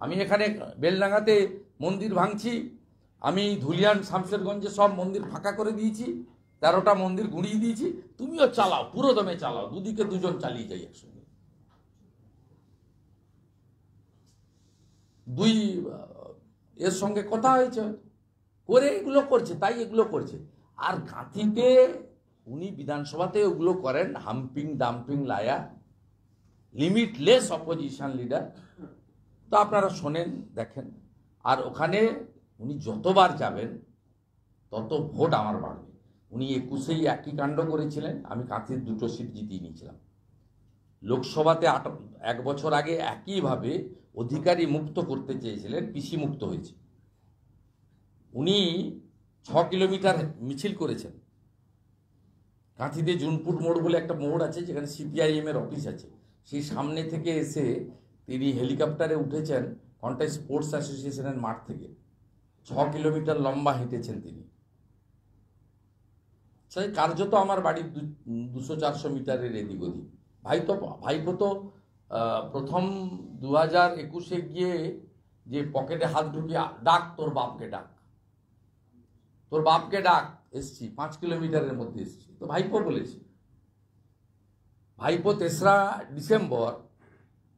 আমি এখানে বেলডাঙ্গাতে মন্দির ভাঙছি, আমি ধুলিয়ান শামশেরগঞ্জে সব মন্দির ফাঁকা করে দিয়েছি, 13টা মন্দির গুঁড়িয়ে দিয়েছি, তুমিও চালাও, পুরো দমে চালাও, দুদিকে দুজন চালিয়ে যাই একসঙ্গে। দুই এর সঙ্গে কথা হয়েছে, করে এগুলো করছে, তাই এগুলো করছে। আর গাঁথিতে উনি বিধানসভাতে ওগুলো করেন, humping dumping Laya, limitless opposition leader. তো আপনারা শোনেন, দেখেন। আর ওখানে উনি যতবার যাবেন তত ভোট আমার বাড়বে। উনি 21-এই একই কাণ্ড করেছিলেন, আমি কাঁথির 2টো সিট জিতিয়ে নিয়েছিলাম। লোকসভাতে 1 বছর আগে একইভাবে অধিকারী মুক্ত করতে চেয়েছিলেন, পিসি মুক্ত হয়েছে। উনি 6 কিলোমিটার মিছিল করেছেন। কাঁথিতে জুনপুট মোড় বলে একটা মোড় আছে, যেখানে CPIM এর অফিস আছে, সেই সামনে থেকে এসে তিনি হেলিকপ্টারে উঠেছেন কন্টাই স্পোর্টস অ্যাসোসিয়েশনের মাঠ থেকে। 6 কিলোমিটার লম্বা হেঁটেছেন তিনি। সেই কার্যত আমার বাড়ির 200-400 মিটারের এদিক ওদিক। ভাইপো তো প্রথম 2021-এ গিয়ে যে পকেটে হাত ঢুকিয়ে ডাক, তোর বাপকে ডাক, এসছি 5 কিলোমিটারের মধ্যে এসছি। তো ভাইপো বলেছে, ভাইপো 3রা ডিসেম্বর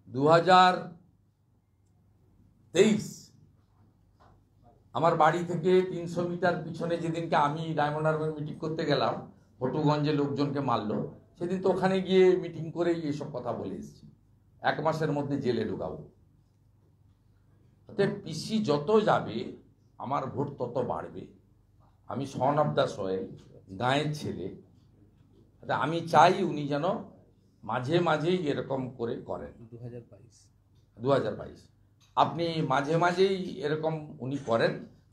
2023 আমার বাড়ি থেকে 300 মিটার পিছনে, যেদিনকে আমি ডায়মন্ড হারবার মিটিং করতে গেলাম, ফটুগঞ্জে লোকজনকে মারলো, সেদিন তো ওখানে গিয়ে মিটিং করেই এসব কথা বলে এসেছি। 1 মাসের মধ্যে জেলে ঢুকাবো। পিসি যত যাবে আমার ভোট তত বাড়বে। আমি সন অফ দ্য সয়েল, গাঁয়ের ছেলে। আমি চাই উনি যেন মাঝে মাঝেই এরকম করে করেন। 2022 আপনি মাঝে মাঝেই এরকম উনি করেন,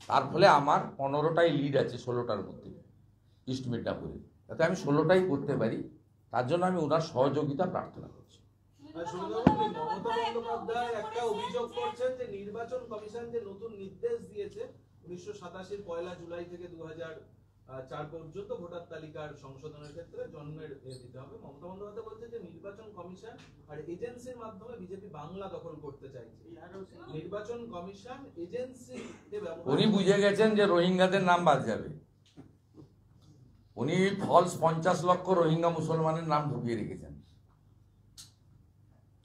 তার ফলে আমার 15টাই লিড আছে 16টার মধ্যে ইস্ট মিদনাপুরে, যাতে আমি 16টাই করতে পারি। তার জন্য আমি ওনার সহযোগিতা প্রার্থনা করছি। মমতা বন্দ্যোপাধ্যায় একটা অভিযোগ করছেন যে নির্বাচন কমিশন যে নতুন নির্দেশ দিয়েছে 1987 পয়লা জুলাই থেকে 2004 পর্যন্ত ভোটার তালিকার সংশোধনের ক্ষেত্রে জন্মের দিতে হবে। মমতা বন্দ্যোপাধ্যায় বলছে যে নির্বাচন কমিশন আর এজেন্সির মাধ্যমে বিজেপি বাংলা দখল করতে চাইছে। নির্বাচন কমিশন এজেন্সি, উনি বুঝে গেছেন যে রোহিঙ্গাদের নাম বাদ যাবে। উনি ফলস 50 লক্ষ রোহিঙ্গা মুসলমানের নাম ঢুকিয়ে রেখেছেন।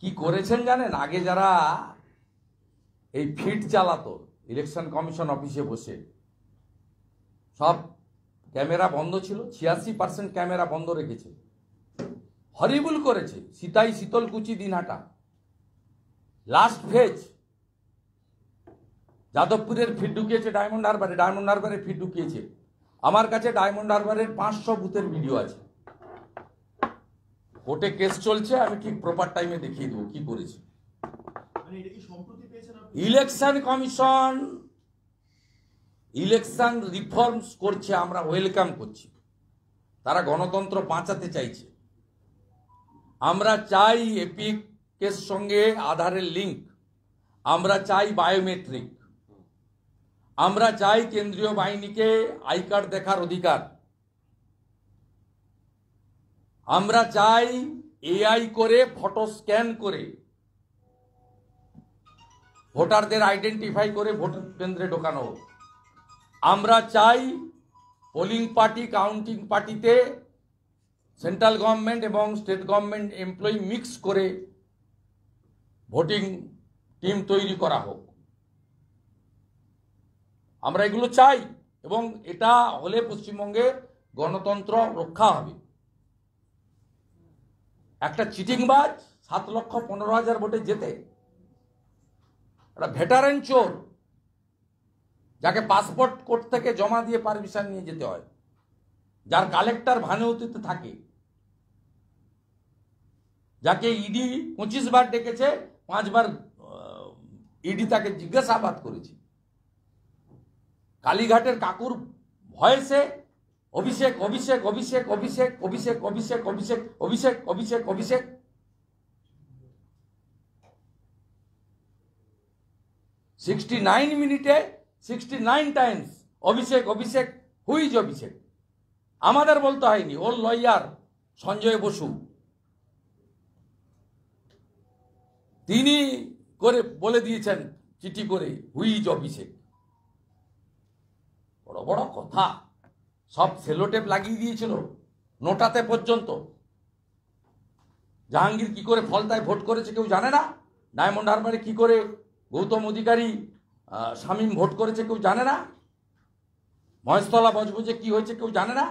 কি করেছেন জানেন? আগে যারা এই ফিট চালাতো ইলেকশন কমিশন অফিসে বসে, সব ক্যামেরা বন্ধ ছিল, 86% ক্যামেরা বন্ধ রেখেছে। হরিবুল করেছে, সিতাই, শীতলকুচি, দিনহাটা। লাস্ট ফেজ যাদবপুরের ফিট ঢুকিয়েছে ডায়মন্ড হারবারে ফিট ঢুকিয়েছে। আমার কাছে ডায়মন্ড হারবারের 500 বুথের ভিডিও আছে। কোর্টে কেস চলছে, আমি ঠিক প্রপার টাইমে দেখিয়ে দেবো কি করেছি। ইলেকশন কমিশন ইলেকশন রিফর্মস করছে, আমরা ওয়েলকাম করছি। তারা গণতন্ত্র বাঁচাতে চাইছে। আমরা চাই এপিক কের সঙ্গে আধারের লিঙ্ক, আমরা চাই বায়োমেট্রিক, আমরা চাই কেন্দ্রীয় বাহিনীকে আই কার্ড দেখার অধিকার, আমরা চাই এআই করে ফটো স্ক্যান করে ভোটারদের আইডেন্টিফাই করে ভোট কেন্দ্রে ঢোকানো হোক। আমরা চাই পোলিং পার্টি কাউন্টিং পার্টিতে সেন্ট্রাল গভর্নমেন্ট এবং স্টেট গভর্নমেন্ট এমপ্লয়ি মিক্স করে ভোটিং টিম তৈরি করা হোক। আমরা এগুলো চাই এবং এটা হলে পশ্চিমবঙ্গে গণতন্ত্র রক্ষা হবে। একটা চিটিংবাজ 7,15,000 ভোটে জেতে, একটা ভেটারেন চোর যাকে পাসপোর্ট কোর্ট থেকে জমা দিয়ে পারমিশন নিয়ে যেতে হয়, যার কালেক্টর ভানুতিতে থাকে, যাকে ইডি 25 বার ডেকেছে, 5 বার ইডি তাকে জিজ্ঞাসাবাদ করেছে, কালীঘাটের কাকুর ভয়েসে অভিষেক অভিষেক অভিষেক অভিষেক অভিষেক অভিষেক অভিষেক অভিষেক অভিষেক অভিষেক 69 মিনিটে 69 টাইমস অভিষেক অভিষেক হুইজ অভিষেক। আমাদের বলতে হয়নি, ওর লয়ার সঞ্জয় বসু তিনি করে বলে দিয়েছেন চিঠি করে হুইজ অভিষেক। বড় বড় কথা, সব সেলোটেপ লাগিয়ে দিয়েছিল নোটাতে পর্যন্ত। জাহাঙ্গীর কি করে ফলতায় ভোট করেছে কেউ জানে না, ডায়মন্ড হারবারে কি করে গৌতম অধিকারী শামীম ভোট করেছে কেউ জানে না, মহেশতলা বজবজে কি হয়েছে কেউ জানে না।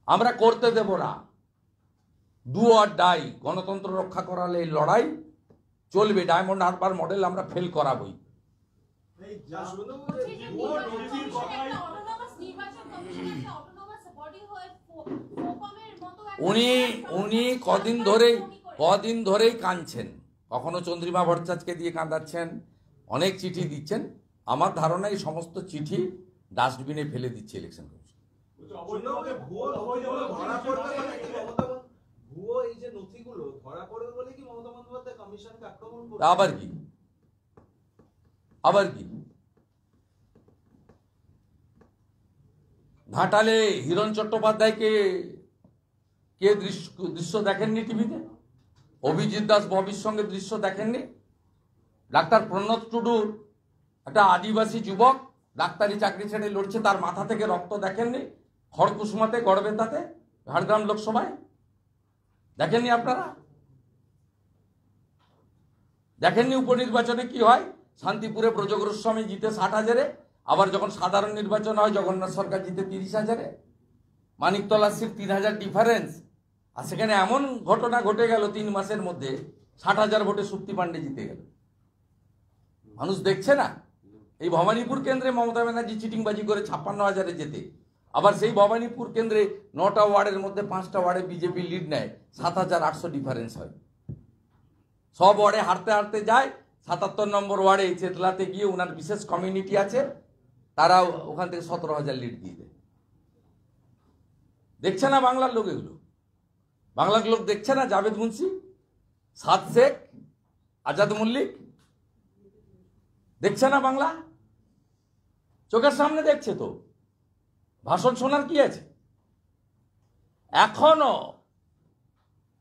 আমরা করতে দেব না, ডু অর ডাই। গণতন্ত্র রক্ষা করালে এই লড়াই চলবে। ডায়মন্ড হারবার মডেল আমরা ফেল করাবই। এই যা বলছি যে ভুয়ো নির্বাচন নথির কমিশন কথাই একটা autonomous নির্বাচন কমিশন একটা autonomous body হয়ে ফোকমের মতো একটা উনি কদিন ধরেই কাঁদছেন, কখনো চন্দ্রিমা ভট্টাচার্যকে দিয়ে কাঁদাচ্ছেন, অনেক চিঠি দিচ্ছেন। আমার ধারণা এই সমস্ত চিঠি ডাস্টবিনে ফেলে দিচ্ছে ইলেকশন কমিশন। ভুয়ো এই যে নথিগুলো ধরা পড়বে বলে কি মমতা বন্দ্যোপাধ্যায় কমিশনকে আক্রমণ করবে? আবার কি ঘাটালে হিরণ চট্টোপাধ্যায়কে কে দৃশ্য দেখেননি টিভিতে? অভিজিৎ দাস ববির সঙ্গে দৃশ্য দেখেননি? ডাক্তার প্রণত টুডুর একটা আদিবাসী যুবক ডাক্তারি চাকরি ছেড়ে লড়ছে, তার মাথা থেকে রক্ত দেখেননি? খড়কুসুমাতে গড়বেতাতে ঝাড়গ্রাম লোকসভায় দেখেননি আপনারা? দেখেননি উপনির্বাচনে কি হয়? শান্তিপুরে ব্রজগোস্বামী জিতে 60,000-এ, আবার যখন সাধারণ নির্বাচন হয় জগন্নাথ সরকার জিতে 30,000-এ, মানিকতলা সিট 3,000 ডিফারেন্স। আর সেখানে এমন ঘটনা ঘটে গেল 3 মাসের মধ্যে 60,000 ভোটে সুপ্তি পান্ডে জিতে গেল। মানুষ দেখছে না? এই ভবানীপুর কেন্দ্রে মমতা ব্যানার্জি চিটিংবাজি করে 56,000-এ যেতে, আবার সেই ভবানীপুর কেন্দ্রে 9টা ওয়ার্ডের মধ্যে 5টা ওয়ার্ডে বিজেপি লিড নেয়, 7,800 ডিফারেন্স হয়। সব ওয়ার্ডে হারতে হারতে যায়, 77 নম্বর ওয়ার্ডে চেতলাতে গিয়ে ওনার বিশেষ কমিউনিটি আছে, তারা ওখান থেকে 17,000 লিড দিয়ে দেয়। দেখছে না বাংলার লোক এগুলো? বাংলার লোক দেখছে না? জাভেদ মুন্সি, সাদ শেখ, আজাদ মল্লিক দেখছে না বাংলা? চোখের সামনে দেখছে তো, ভাষণ শোনার কি আছে? এখনো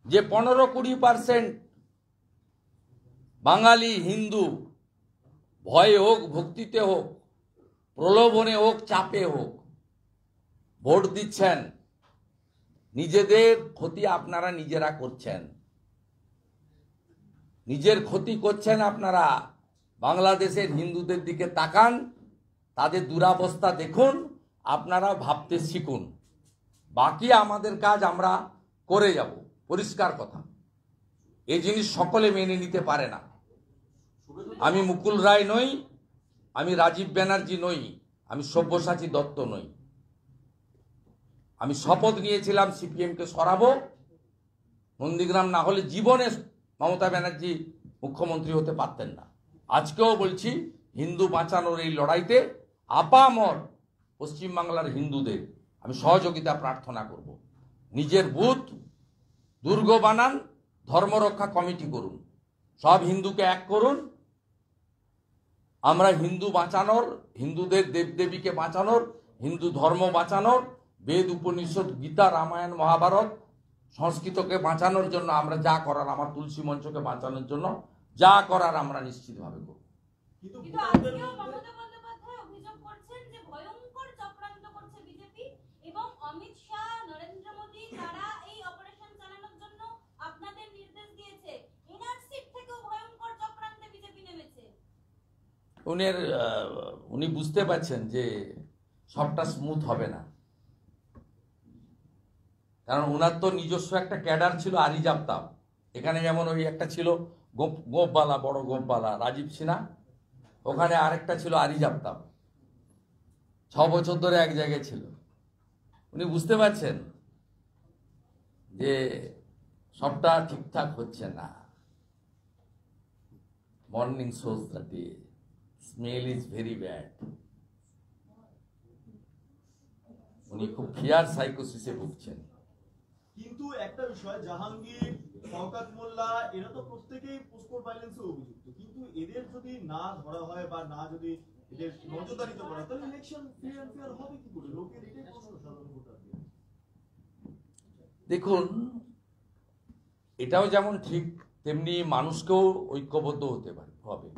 যে 15-20% বাঙালি হিন্দু ভয়ে হোক, ভক্তিতে হোক, প্রলোভনে হোক, চাপে হোক ভোট দিচ্ছেন, নিজেদের ক্ষতি আপনারা নিজেরা করছেন, নিজের ক্ষতি করছেন আপনারা। বাংলাদেশের হিন্দুদের দিকে তাকান, তাদের দুরাবস্থা দেখুন, আপনারা ভাবতে শিখুন। বাকি আমাদের কাজ আমরা করে যাব, পরিষ্কার কথা। এই জিনিস সকলে মেনে নিতে পারে না। আমি মুকুল রায় নই, আমি রাজীব ব্যানার্জি নই, আমি সব্যসাচী দত্ত নই। আমি শপথ নিয়েছিলাম সিপিএমকে সরাবো। নন্দীগ্রাম না হলে জীবনে মমতা ব্যানার্জি মুখ্যমন্ত্রী হতে পারতেন না। আজকেও বলছি, হিন্দু বাঁচানোর এই লড়াইতে আপামর পশ্চিমবাংলার হিন্দুদের আমি সহযোগিতা প্রার্থনা করব। নিজের বুথ দুর্গ বানান, ধর্মরক্ষা কমিটি করুন, সব হিন্দুকে এক করুন। আমরা হিন্দু বাঁচানোর, হিন্দুদের দেবদেবীকে বাঁচানোর, হিন্দু ধর্ম বাঁচানোর, বেদ উপনিষদ গীতা রামায়ণ মহাভারত সংস্কৃতকে বাঁচানোর জন্য আমরা যা করার, আমার তুলসী মঞ্চকে বাঁচানোর জন্য যা করার আমরা নিশ্চিতভাবে করব। কিন্তু কিন্তু ভোটারদের আজকেও মধ্যে মমতা বন্দ্যোপাধ্যায় অভিযোগ করছেন যে ভয়ঙ্কর চক্রান্ত করছে বিজেপি এবং অমিত শাহ, নরেন্দ্র মোদী তারা এই অপারেশন চালানোর জন্য আপনাদের নির্দেশ দিয়েছে। এনআরসির থেকেও ভয়ঙ্কর চক্রান্তে বিজেপি নেমেছে। উনি বুঝতে পারছেন যে সবটা স্মুথ হবে না, কারণ ওনার তো নিজস্ব একটা ক্যাডার ছিল আরিজ আফতাব। এখানে যেমন ওই একটা ছিল গোপবালা, বড় গোপবালা রাজীব সিনহা, ওখানে আরেকটা ছিল আরিজ আফতাব, 6 বছর ধরে এক জায়গায় ছিল। উনি বুঝতে পারছেন যে সবটা ঠিকঠাক হচ্ছে না। Morning shows the day, smell is very bad. উনি খুব ফিয়ার সাইকোসিসে ভুগছেন। কিন্তু একটা বিষয়, জাহাঙ্গীর, শওকত মোল্লা এরা তো প্রত্যেকেই পোস্টকোড ভায়োলেন্সে অভিযুক্ত, কিন্তু এদের যদি না ধরা হয় বা না যদি এদের নজরদারিত করা হয়, তাহলে ইলেকশন ফ্রি এন্ড ফেয়ার হবে কি করে? লোকের এটাই প্রশ্ন সাধারণ ভোটারদের। দেখুন, এটাও যেমন ঠিক তেমনি মানুষকেও ঐক্যবদ্ধ হতে হবে।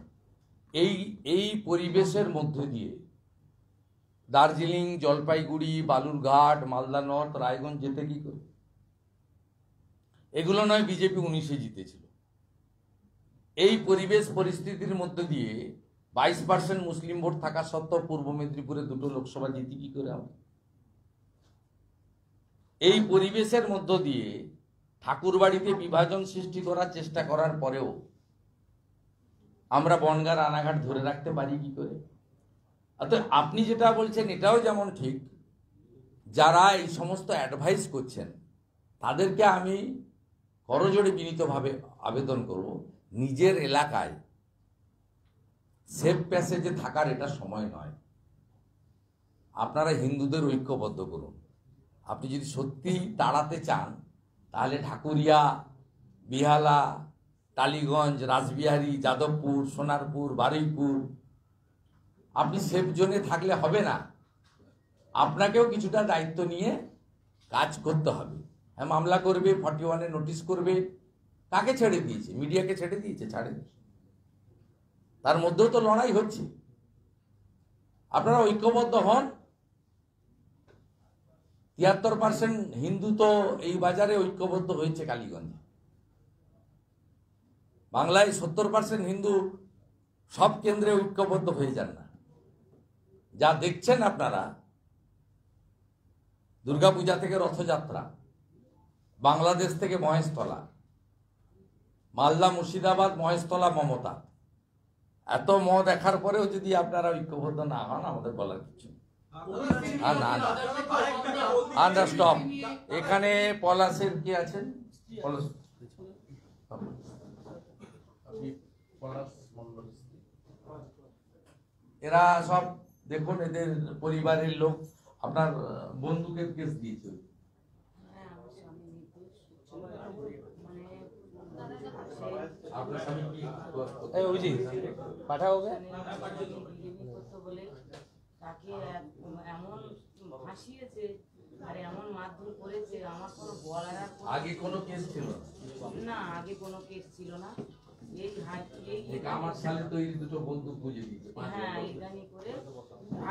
এই পরিবেশের মধ্যে দিয়ে দার্জিলিং, জলপাইগুড়ি, বালুরঘাট, মালদা নর্থ, রায়গঞ্জ যেতে কি করে? এগুলো নয় বিজেপি 19-এ জিতেছিল। এই পরিবেশ পরিস্থিতির মধ্যে দিয়ে 22% মুসলিম ভোট থাকা সত্ত্বেও পূর্ব মেদিনীপুরে 2টো লোকসভা জিতি কি করে আমরা? এই পরিবেশের মধ্য দিয়ে ঠাকুরবাড়িতে বিভাজন সৃষ্টি করার চেষ্টা করার পরেও আমরা বনগাঁ রানাঘাট ধরে রাখতে পারি কি করে? অর্থাৎ আপনি যেটা বলছেন এটাও যেমন ঠিক, যারা এই সমস্ত অ্যাডভাইস করছেন তাদেরকে আমি করজোড়ে বিনীতভাবে আবেদন করব, নিজের এলাকায় সেফ প্যাসেজে থাকার এটা সময় নয়। আপনারা হিন্দুদের ঐক্যবদ্ধ করুন। আপনি যদি সত্যি তাড়াতে চান তাহলে ঢাকুরিয়া, বিহালা, টালিগঞ্জ, রাসবিহারী, যাদবপুর, সোনারপুর, বারুইপুর আপনি সেফ জোনে থাকলে হবে না। আপনাকেও কিছুটা দায়িত্ব নিয়ে কাজ করতে হবে। হ্যাঁ, মামলা করবে, 41-এ নোটিশ করবে। কাকে ছেড়ে দিয়েছে? মিডিয়াকে ছেড়ে দিয়েছে? ছাড়েনি। তার মধ্যেও তো লড়াই হচ্ছে। আপনারা ঐক্যবদ্ধ হন। 73% হিন্দু তো এই বাজারে ঐক্যবদ্ধ হয়েছে কালীগঞ্জে। বাংলায় 70% হিন্দু সব কেন্দ্রে ঐক্যবদ্ধ হয়ে যান না। যা দেখছেন আপনারা, দুর্গাপূজা থেকে রথযাত্রা, বাংলাদেশ থেকে মহেশতলা, মালদা, মুর্শিদাবাদ, মহেশতলা, মমতা, এত দেখার পরেও যদি আপনারা ঐক্যবদ্ধ না হন, আমাদের বলার কিছু নেই। না স্টপ। এখানে পলাশের কি আছেন? এরা সব দেখুন, এদের পরিবারের লোক আপনার বন্দুকের কেস দিয়েছে। আপনার স্বামী কি অভিজিৎ পাঠাও গে? বলে তাকে এমন ফাঁসিয়েছে আর এমন মারধর করেছে, আমার কোনো বলার আর আগে কোনো কেস ছিল না। আগে কোনো কেস ছিল না। আমার সালে তৈরি 2টো বন্দুক বুঝে দিয়েছে। হ্যাঁ, ইদানি করে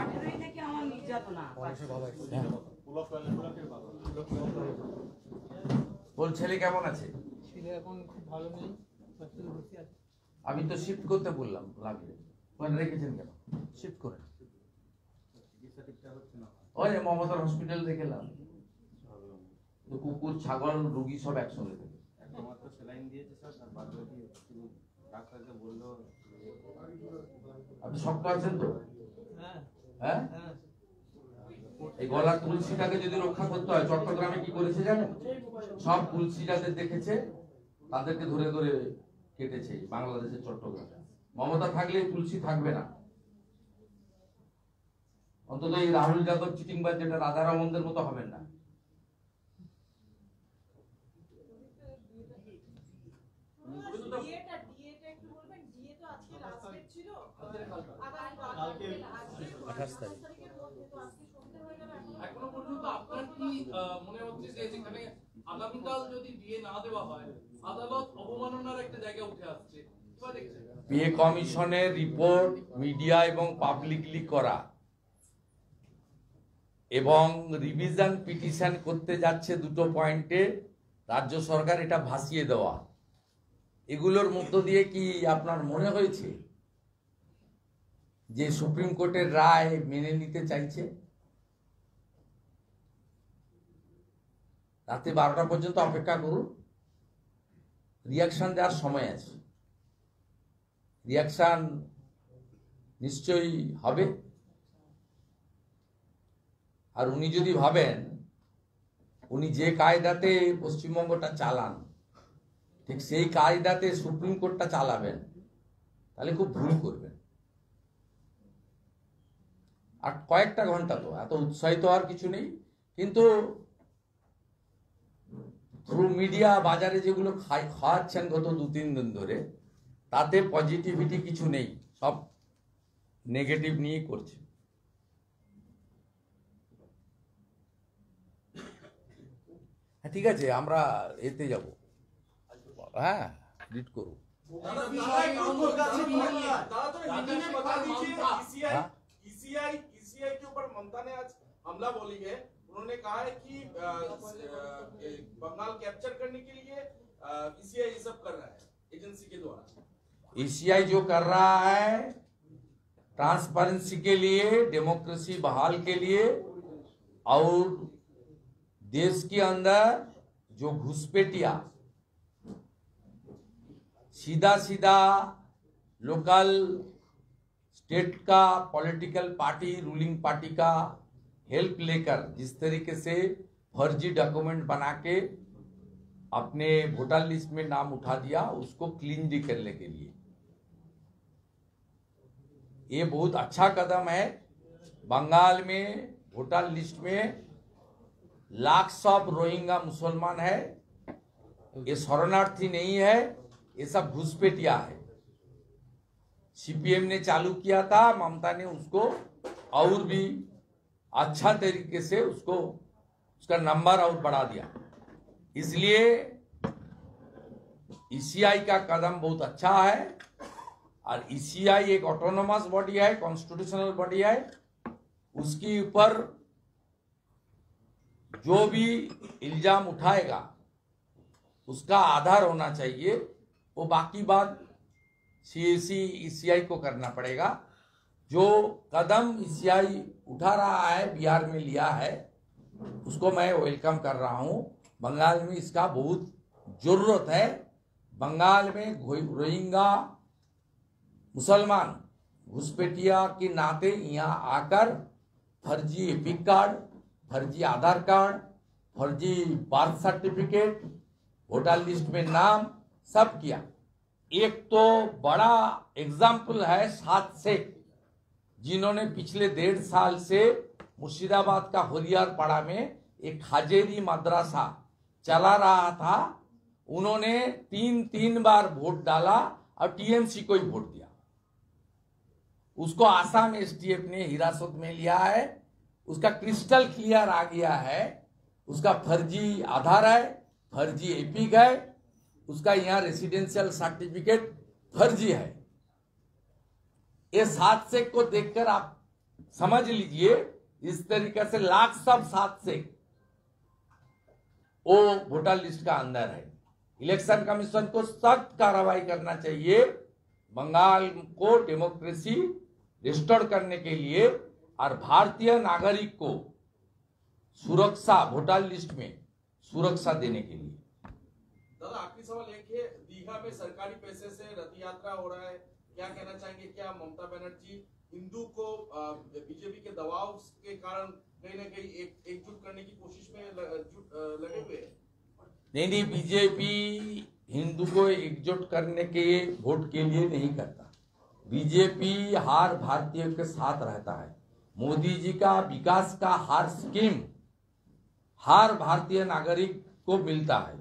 18 থেকে আমার নির্যাতনা। তোর ছেলে কেমন আছে? ছেলে এখন খুব ভালো নেই, হসপিটালে ভর্তি আছে। আমি তো শিফট করতে বললাম, লাগলে ওখানে রেখেছেন কেন? শিফট করে ওই মমতার হসপিটাল রেখেলাম। তো কুকুর, ছাগল, রুগী সব একসঙ্গে থাকে। আপনি শক্ত আছেন তো? হ্যাঁ, এই গলার তুলসীটাকে যদি রক্ষা করতে হয়, চট্টগ্রামে কি করেছে জানেন? সব তুলসী যাদের দেখেছে তাদেরকে ধরে ধরে কেটেছে বাংলাদেশের চট্টগ্রামে। মমতা থাকলে তুলসী থাকবে না। অন্তত এই রাহুল যাদব চিটিংবাজ যেটা রাধারমনদের মতো হবেন না। ডিএটা একটু বলবেন। ডিএ তো আজকে লাস্ট ডেট ছিল, কালকে 28 তারিখ। তারিখের মধ্যে তো আজকে সন্ধে হয়ে গেল, এখনো পর্যন্ত আপনার কি মনে হচ্ছে যে যেখানে আগামীকাল যদি ডিএ না দেওয়া হয় আদালত অবমাননার একটা জায়গা উঠে আসছে, কিভাবে দেখছেন? পিএ কমিশনের রিপোর্ট মিডিয়া এবং পাবলিকলি করা এবং রিভিশন পিটিশন করতে যাচ্ছে দুটো পয়েন্টে, রাজ্য সরকার এটা ভাসিয়ে দেওয়া, এগুলোর মধ্য দিয়ে কি আপনার মনে হয়েছে যে সুপ্রিম কোর্টের রায় মেনে নিতে চাইছে? রাতে 12টা পর্যন্ত অপেক্ষা করুন, রিয়াকশন দেওয়ার সময় আছে, রিয়াকশন নিশ্চয়ই হবে। আর উনি যদি ভাবেন উনি যে কায়দাতে পশ্চিমবঙ্গটা চালান ঠিক সেই কায়দাতে সুপ্রিম কোর্টটা চালাবেন, তাহলে খুব ভুল করবেন। আর কয়েকটা ঘন্টা, তো এত উৎসাহিত আর কিছু নেই, কিন্তু থ্রু মিডিয়া বাজারে যেগুলো খাওয়াচ্ছেন গত 2-3 দিন ধরে, তাতে পজিটিভিটি কিছু নেই, সব নেগেটিভ নিয়েই করছে। হ্যাঁ, ঠিক আছে, আমরা এতে যাব। হ্যাঁ, রিড করুন। ईसीआई के ऊपर ममता ने आज हमला बोली है। उन्होंने कहा है कि बंगाल कैप्चर करने के लिए ईसीआई ये सब कर रहा है एजेंसी के द्वारा। ईसीआई जो कर रहा है ट्रांसपेरेंसी के लिए, डेमोक्रेसी बहाल के लिए, और देश के अंदर जो घुसपैठिया सीधा सीधा लोकल स्टेट का पॉलिटिकल पार्टी, रूलिंग पार्टी का हेल्प लेकर जिस तरीके से फर्जी डॉक्यूमेंट बना के अपने वोटर लिस्ट में नाम उठा दिया, उसको क्लीन करने के लिए ये बहुत अच्छा कदम है। बंगाल में वोटर लिस्ट में लाख्स ऑफ रोहिंग्या मुसलमान है, ये शरणार्थी नहीं है, ये सब घुसपैठिया है। सीपीएम ने चालू किया था, ममता ने उसको और भी अच्छा तरीके से उसका नंबर और बढ़ा दिया। इसलिए ईसीआई का कदम बहुत अच्छा है, और ईसीआई एक ऑटोनोमस बॉडी है, कॉन्स्टिट्यूशनल बॉडी है, उसके ऊपर जो भी इल्जाम उठाएगा उसका आधार होना चाहिए। वो बाकी बात सीएसी ईसीआई को करना पड़ेगा। जो कदम ईसीआई उठा रहा है, बिहार में लिया है, उसको मैं वेलकम कर रहा हूं। बंगाल में इसका बहुत जरूरत है। बंगाल में रोहिंग्या मुसलमान घुसपैठिया के नाते यहाँ आकर फर्जी एपिक कार्ड, फर्जी आधार कार्ड, फर्जी बर्थ सर्टिफिकेट, वोटर लिस्ट में नाम सब किया। एक तो बड़ा एग्जाम्पल है 7 शेख, जिन्होंने पिछले 1.5 साल से मुर्शिदाबाद का होरियार पाड़ा में एक हाजेरी मदरसा चला रहा था। उन्होंने 3 बार वोट डाला और टीएमसी को ही वोट दिया। उसको आसाम एसटीएफ ने हिरासत में लिया है। उसका क्रिस्टल क्लियर आ गया है, उसका फर्जी आधार है, फर्जी एपिक है, उसका यहाँ रेसिडेंशियल सर्टिफिकेट फर्जी है। ये 7 शेख को देखकर आप समझ लीजिए, इस तरीके से लाख सब 7 शेख वो वोटर लिस्ट का अंदर है। इलेक्शन कमीशन को सख्त कार्रवाई करना चाहिए, बंगाल को डेमोक्रेसी रिस्टोर करने के लिए, और भारतीय नागरिक को सुरक्षा, वोटर लिस्ट में सुरक्षा देने के लिए। दादा, आखिरी सवाल एक है, दीघा में सरकारी पैसे से रथ यात्रा हो रहा है, क्या कहना चाहेंगे? क्या ममता बनर्जी हिंदू को बीजेपी के दबाव के कारण कहीं न कहीं एकजुट करने की कोशिश में लगे हुए हैं? नहीं, बीजेपी हिंदू को एकजुट करने के वोट के लिए नहीं करता। बीजेपी हर भारतीय के साथ रहता है। मोदी जी का विकास का हर स्कीम हर भारतीय नागरिक को मिलता है।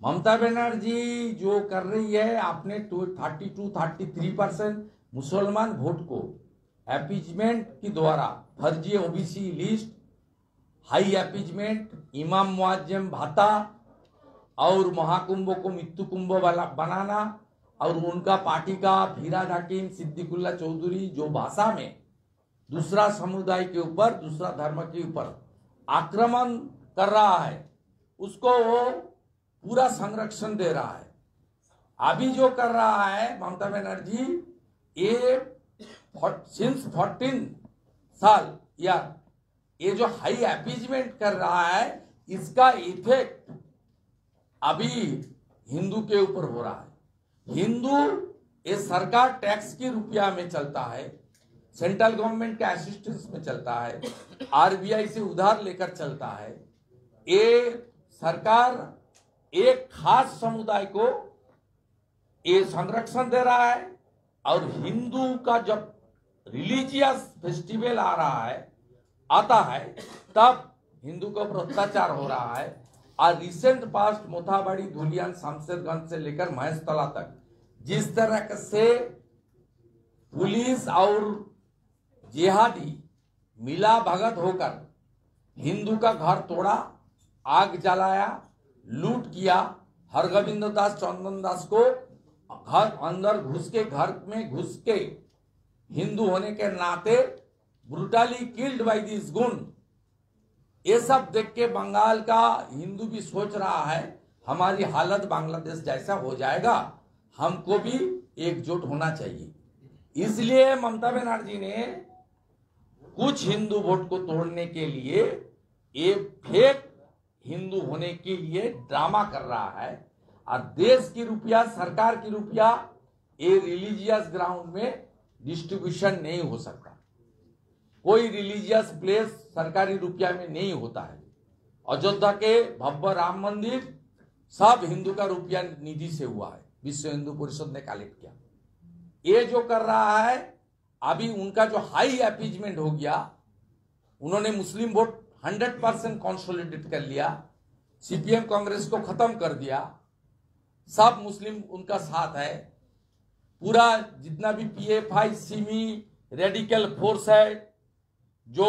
ममता बनर्जी जो कर रही है, आपने 32-33% मुसलमान वोट को अपीजमेंट के द्वारा फर्जी ओबीसी लिस्ट, हाई अपीजमेंट, इमाम मुआज्जम भाता और महाकुंभ को मृत्यु कुंभ वाला बनाना और उनका पार्टी का फिराद हकीम, सिद्दीकुल्ला चौधरी जो भाषा में दूसरा समुदाय के ऊपर, दूसरा धर्म के ऊपर आक्रमण कर रहा है, उसको वो पूरा संरक्षण दे रहा है। अभी जो कर रहा है ममता बनर्जी, ये सिंस 14 साल या ये जो हाई अपीजमेंट कर रहा है, इसका इफेक्ट अभी हिंदू के ऊपर हो रहा है। हिंदू, ये सरकार टैक्स की रुपया में चलता है, सेंट्रल गवर्नमेंट के असिस्टेंस में चलता है, आरबीआई से उधार लेकर चलता है। ये सरकार एक खास समुदाय को ये संरक्षण दे रहा है और हिंदू का जब रिलीजियस फेस्टिवल आता है तब हिंदू के ऊपर अत्याचार हो रहा है। और रिसेंट पास्ट मोथाबाड़ी, धुलियान, शमशेरगंज से लेकर महेशतला तक जिस तरह से पुलिस और जिहादी मिला भगत होकर हिंदू का घर तोड़ा, आग जलाया, लूट किया, हरगोविंद दास, चंदन दास को घर अंदर घुस के, घर में घुस के हिंदू होने के नाते ब्रूटली किल्ड बाय दिस गुण। ये सब देख के बंगाल का हिंदू भी सोच रहा है हमारी हालत बांग्लादेश जैसा हो जाएगा, हमको भी एकजुट होना चाहिए। इसलिए ममता बनर्जी ने कुछ हिंदू वोट को तोड़ने के लिए एक फेक हिंदू होने के लिए ड्रामा कर रहा है। और देश की रुपया, सरकार की रुपया ये रिलीजियस ग्राउंड में डिस्ट्रीब्यूशन नहीं हो सकता। कोई रिलीजियस प्लेस सरकारी रुपया में नहीं होता है। अयोध्या के भव्य राम मंदिर सब हिंदू का रुपया निधि से हुआ है, विश्व हिंदू परिषद ने कलेक्ट किया। ये जो कर रहा है, अभी उनका जो हाई अपीजमेंट हो गया, उन्होंने मुस्लिम वोट 100% कंसोलिडेट कर लिया, सीपीएम कांग्रेस को खत्म कर दिया, सब मुस्लिम उनका साथ है। पूरा जितना भी पीएफआई, सिमी, रेडिकल फोर्स है, जो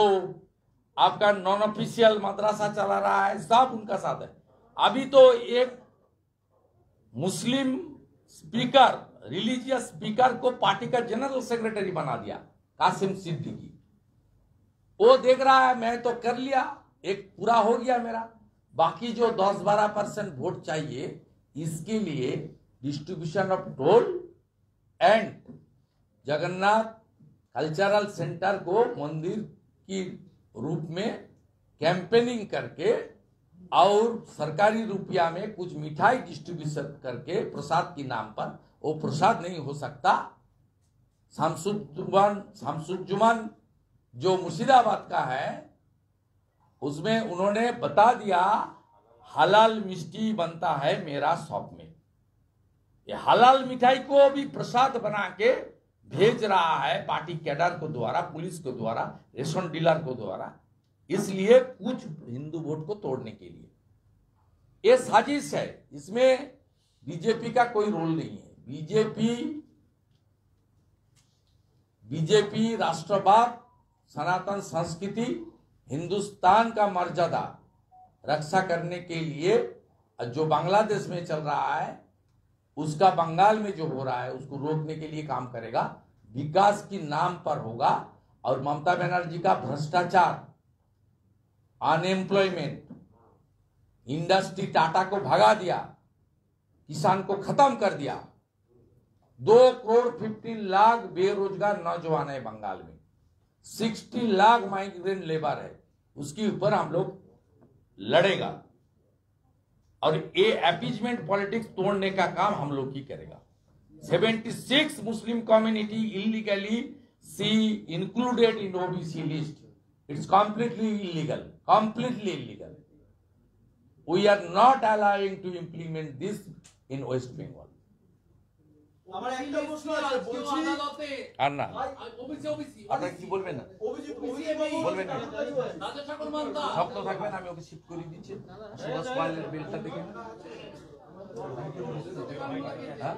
आपका नॉन ऑफिशियल मदरसा चला रहा है, सब उनका साथ है। अभी तो एक मुस्लिम स्पीकर, रिलीजियस स्पीकर को पार्टी का जनरल सेक्रेटरी बना दिया, कासिम सिद्दीकी। वो देख रहा है मैं तो कर लिया, एक पूरा हो गया मेरा, बाकी जो 10-12% वोट चाहिए इसके लिए distribution of toll and Jagannath cultural centre को मंदिर की रूप में कैंपेनिंग करके और सरकारी रुपया में कुछ मिठाई डिस्ट्रीब्यूशन करके प्रसाद के नाम पर, वो प्रसाद नहीं हो सकता। शामसुज्जमान जो मुर्शिदाबाद का है, उसमें उन्होंने बता दिया हलाल मिष्टी बनता है मेरा शॉप में। ये हलाल मिठाई को भी प्रसाद बना के भेज रहा है पार्टी कैडर को द्वारा, पुलिस को द्वारा, रेशन डीलर को द्वारा, इसलिए कुछ हिंदू वोट को तोड़ने के लिए। ये साजिश है, इसमें बीजेपी का कोई रोल नहीं है। बीजेपी राष्ट्रवाद, सनातन संस्कृति, हिंदुस्तान का मर्यादा रक्षा करने के लिए जो बांग्लादेश में चल रहा है, उसका बंगाल में जो हो रहा है उसको रोकने के लिए काम करेगा, विकास की नाम पर होगा। और ममता बनर्जी का भ्रष्टाचार, अनएम्प्लॉयमेंट, इंडस्ट्री टाटा को भगा दिया, किसान को खत्म कर दिया। 2,15,00,000 बेरोजगार नौजवान है बंगाल में, 60 लाख माइग्रेंट लेबर है, उसके ऊपर हम लोग लड़ेगा और ये अपीजमेंट पॉलिटिक्स तोड़ने का काम हम लोग ही करेगा। 76 मुस्लिम कम्युनिटी इलीगली सी included in OBC list, it's completely illegal. We are not allowing to implement this in West Bengal. আমার একটা প্রশ্ন আছে, বলছি আর না ওবিসি আপনারা কি বলবেন না, বলবেন না, রাজা ঠাকুর মান্তা সব তো থাকবেন, আমি ওকে শিফট করে দিচ্ছি। সুভাষ পালের বিলটা দেখে হ্যাঁ?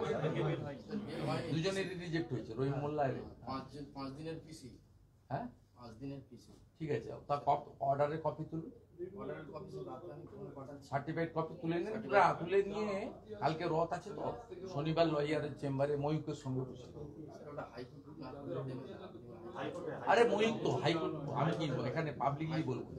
দুজনেরই রিজেক্ট হয়েছে, রহিম মোল্লা এর। 5 দিনের পিসি। হ্যাঁ 5 দিনের পিসি। ঠিক আছে, তা অর্ডারের কপি তুলুন, অর্ডারের কপি সব রাতে আমি ফোন পাঠাচ্ছি। সার্টিফাইড কপি তুলে নিন, তুলে নিয়ে কালকে রথ আছে তো, শনিবার লয়ারের চেম্বারে ময়ূকের সঙ্গে বসে। স্যার ওটা হাইকোর্ট না করলে দেবে না। আরে ময়ূক তো হাইকোর্ট, আমি কি এখানে পাবলিকলি বলবো?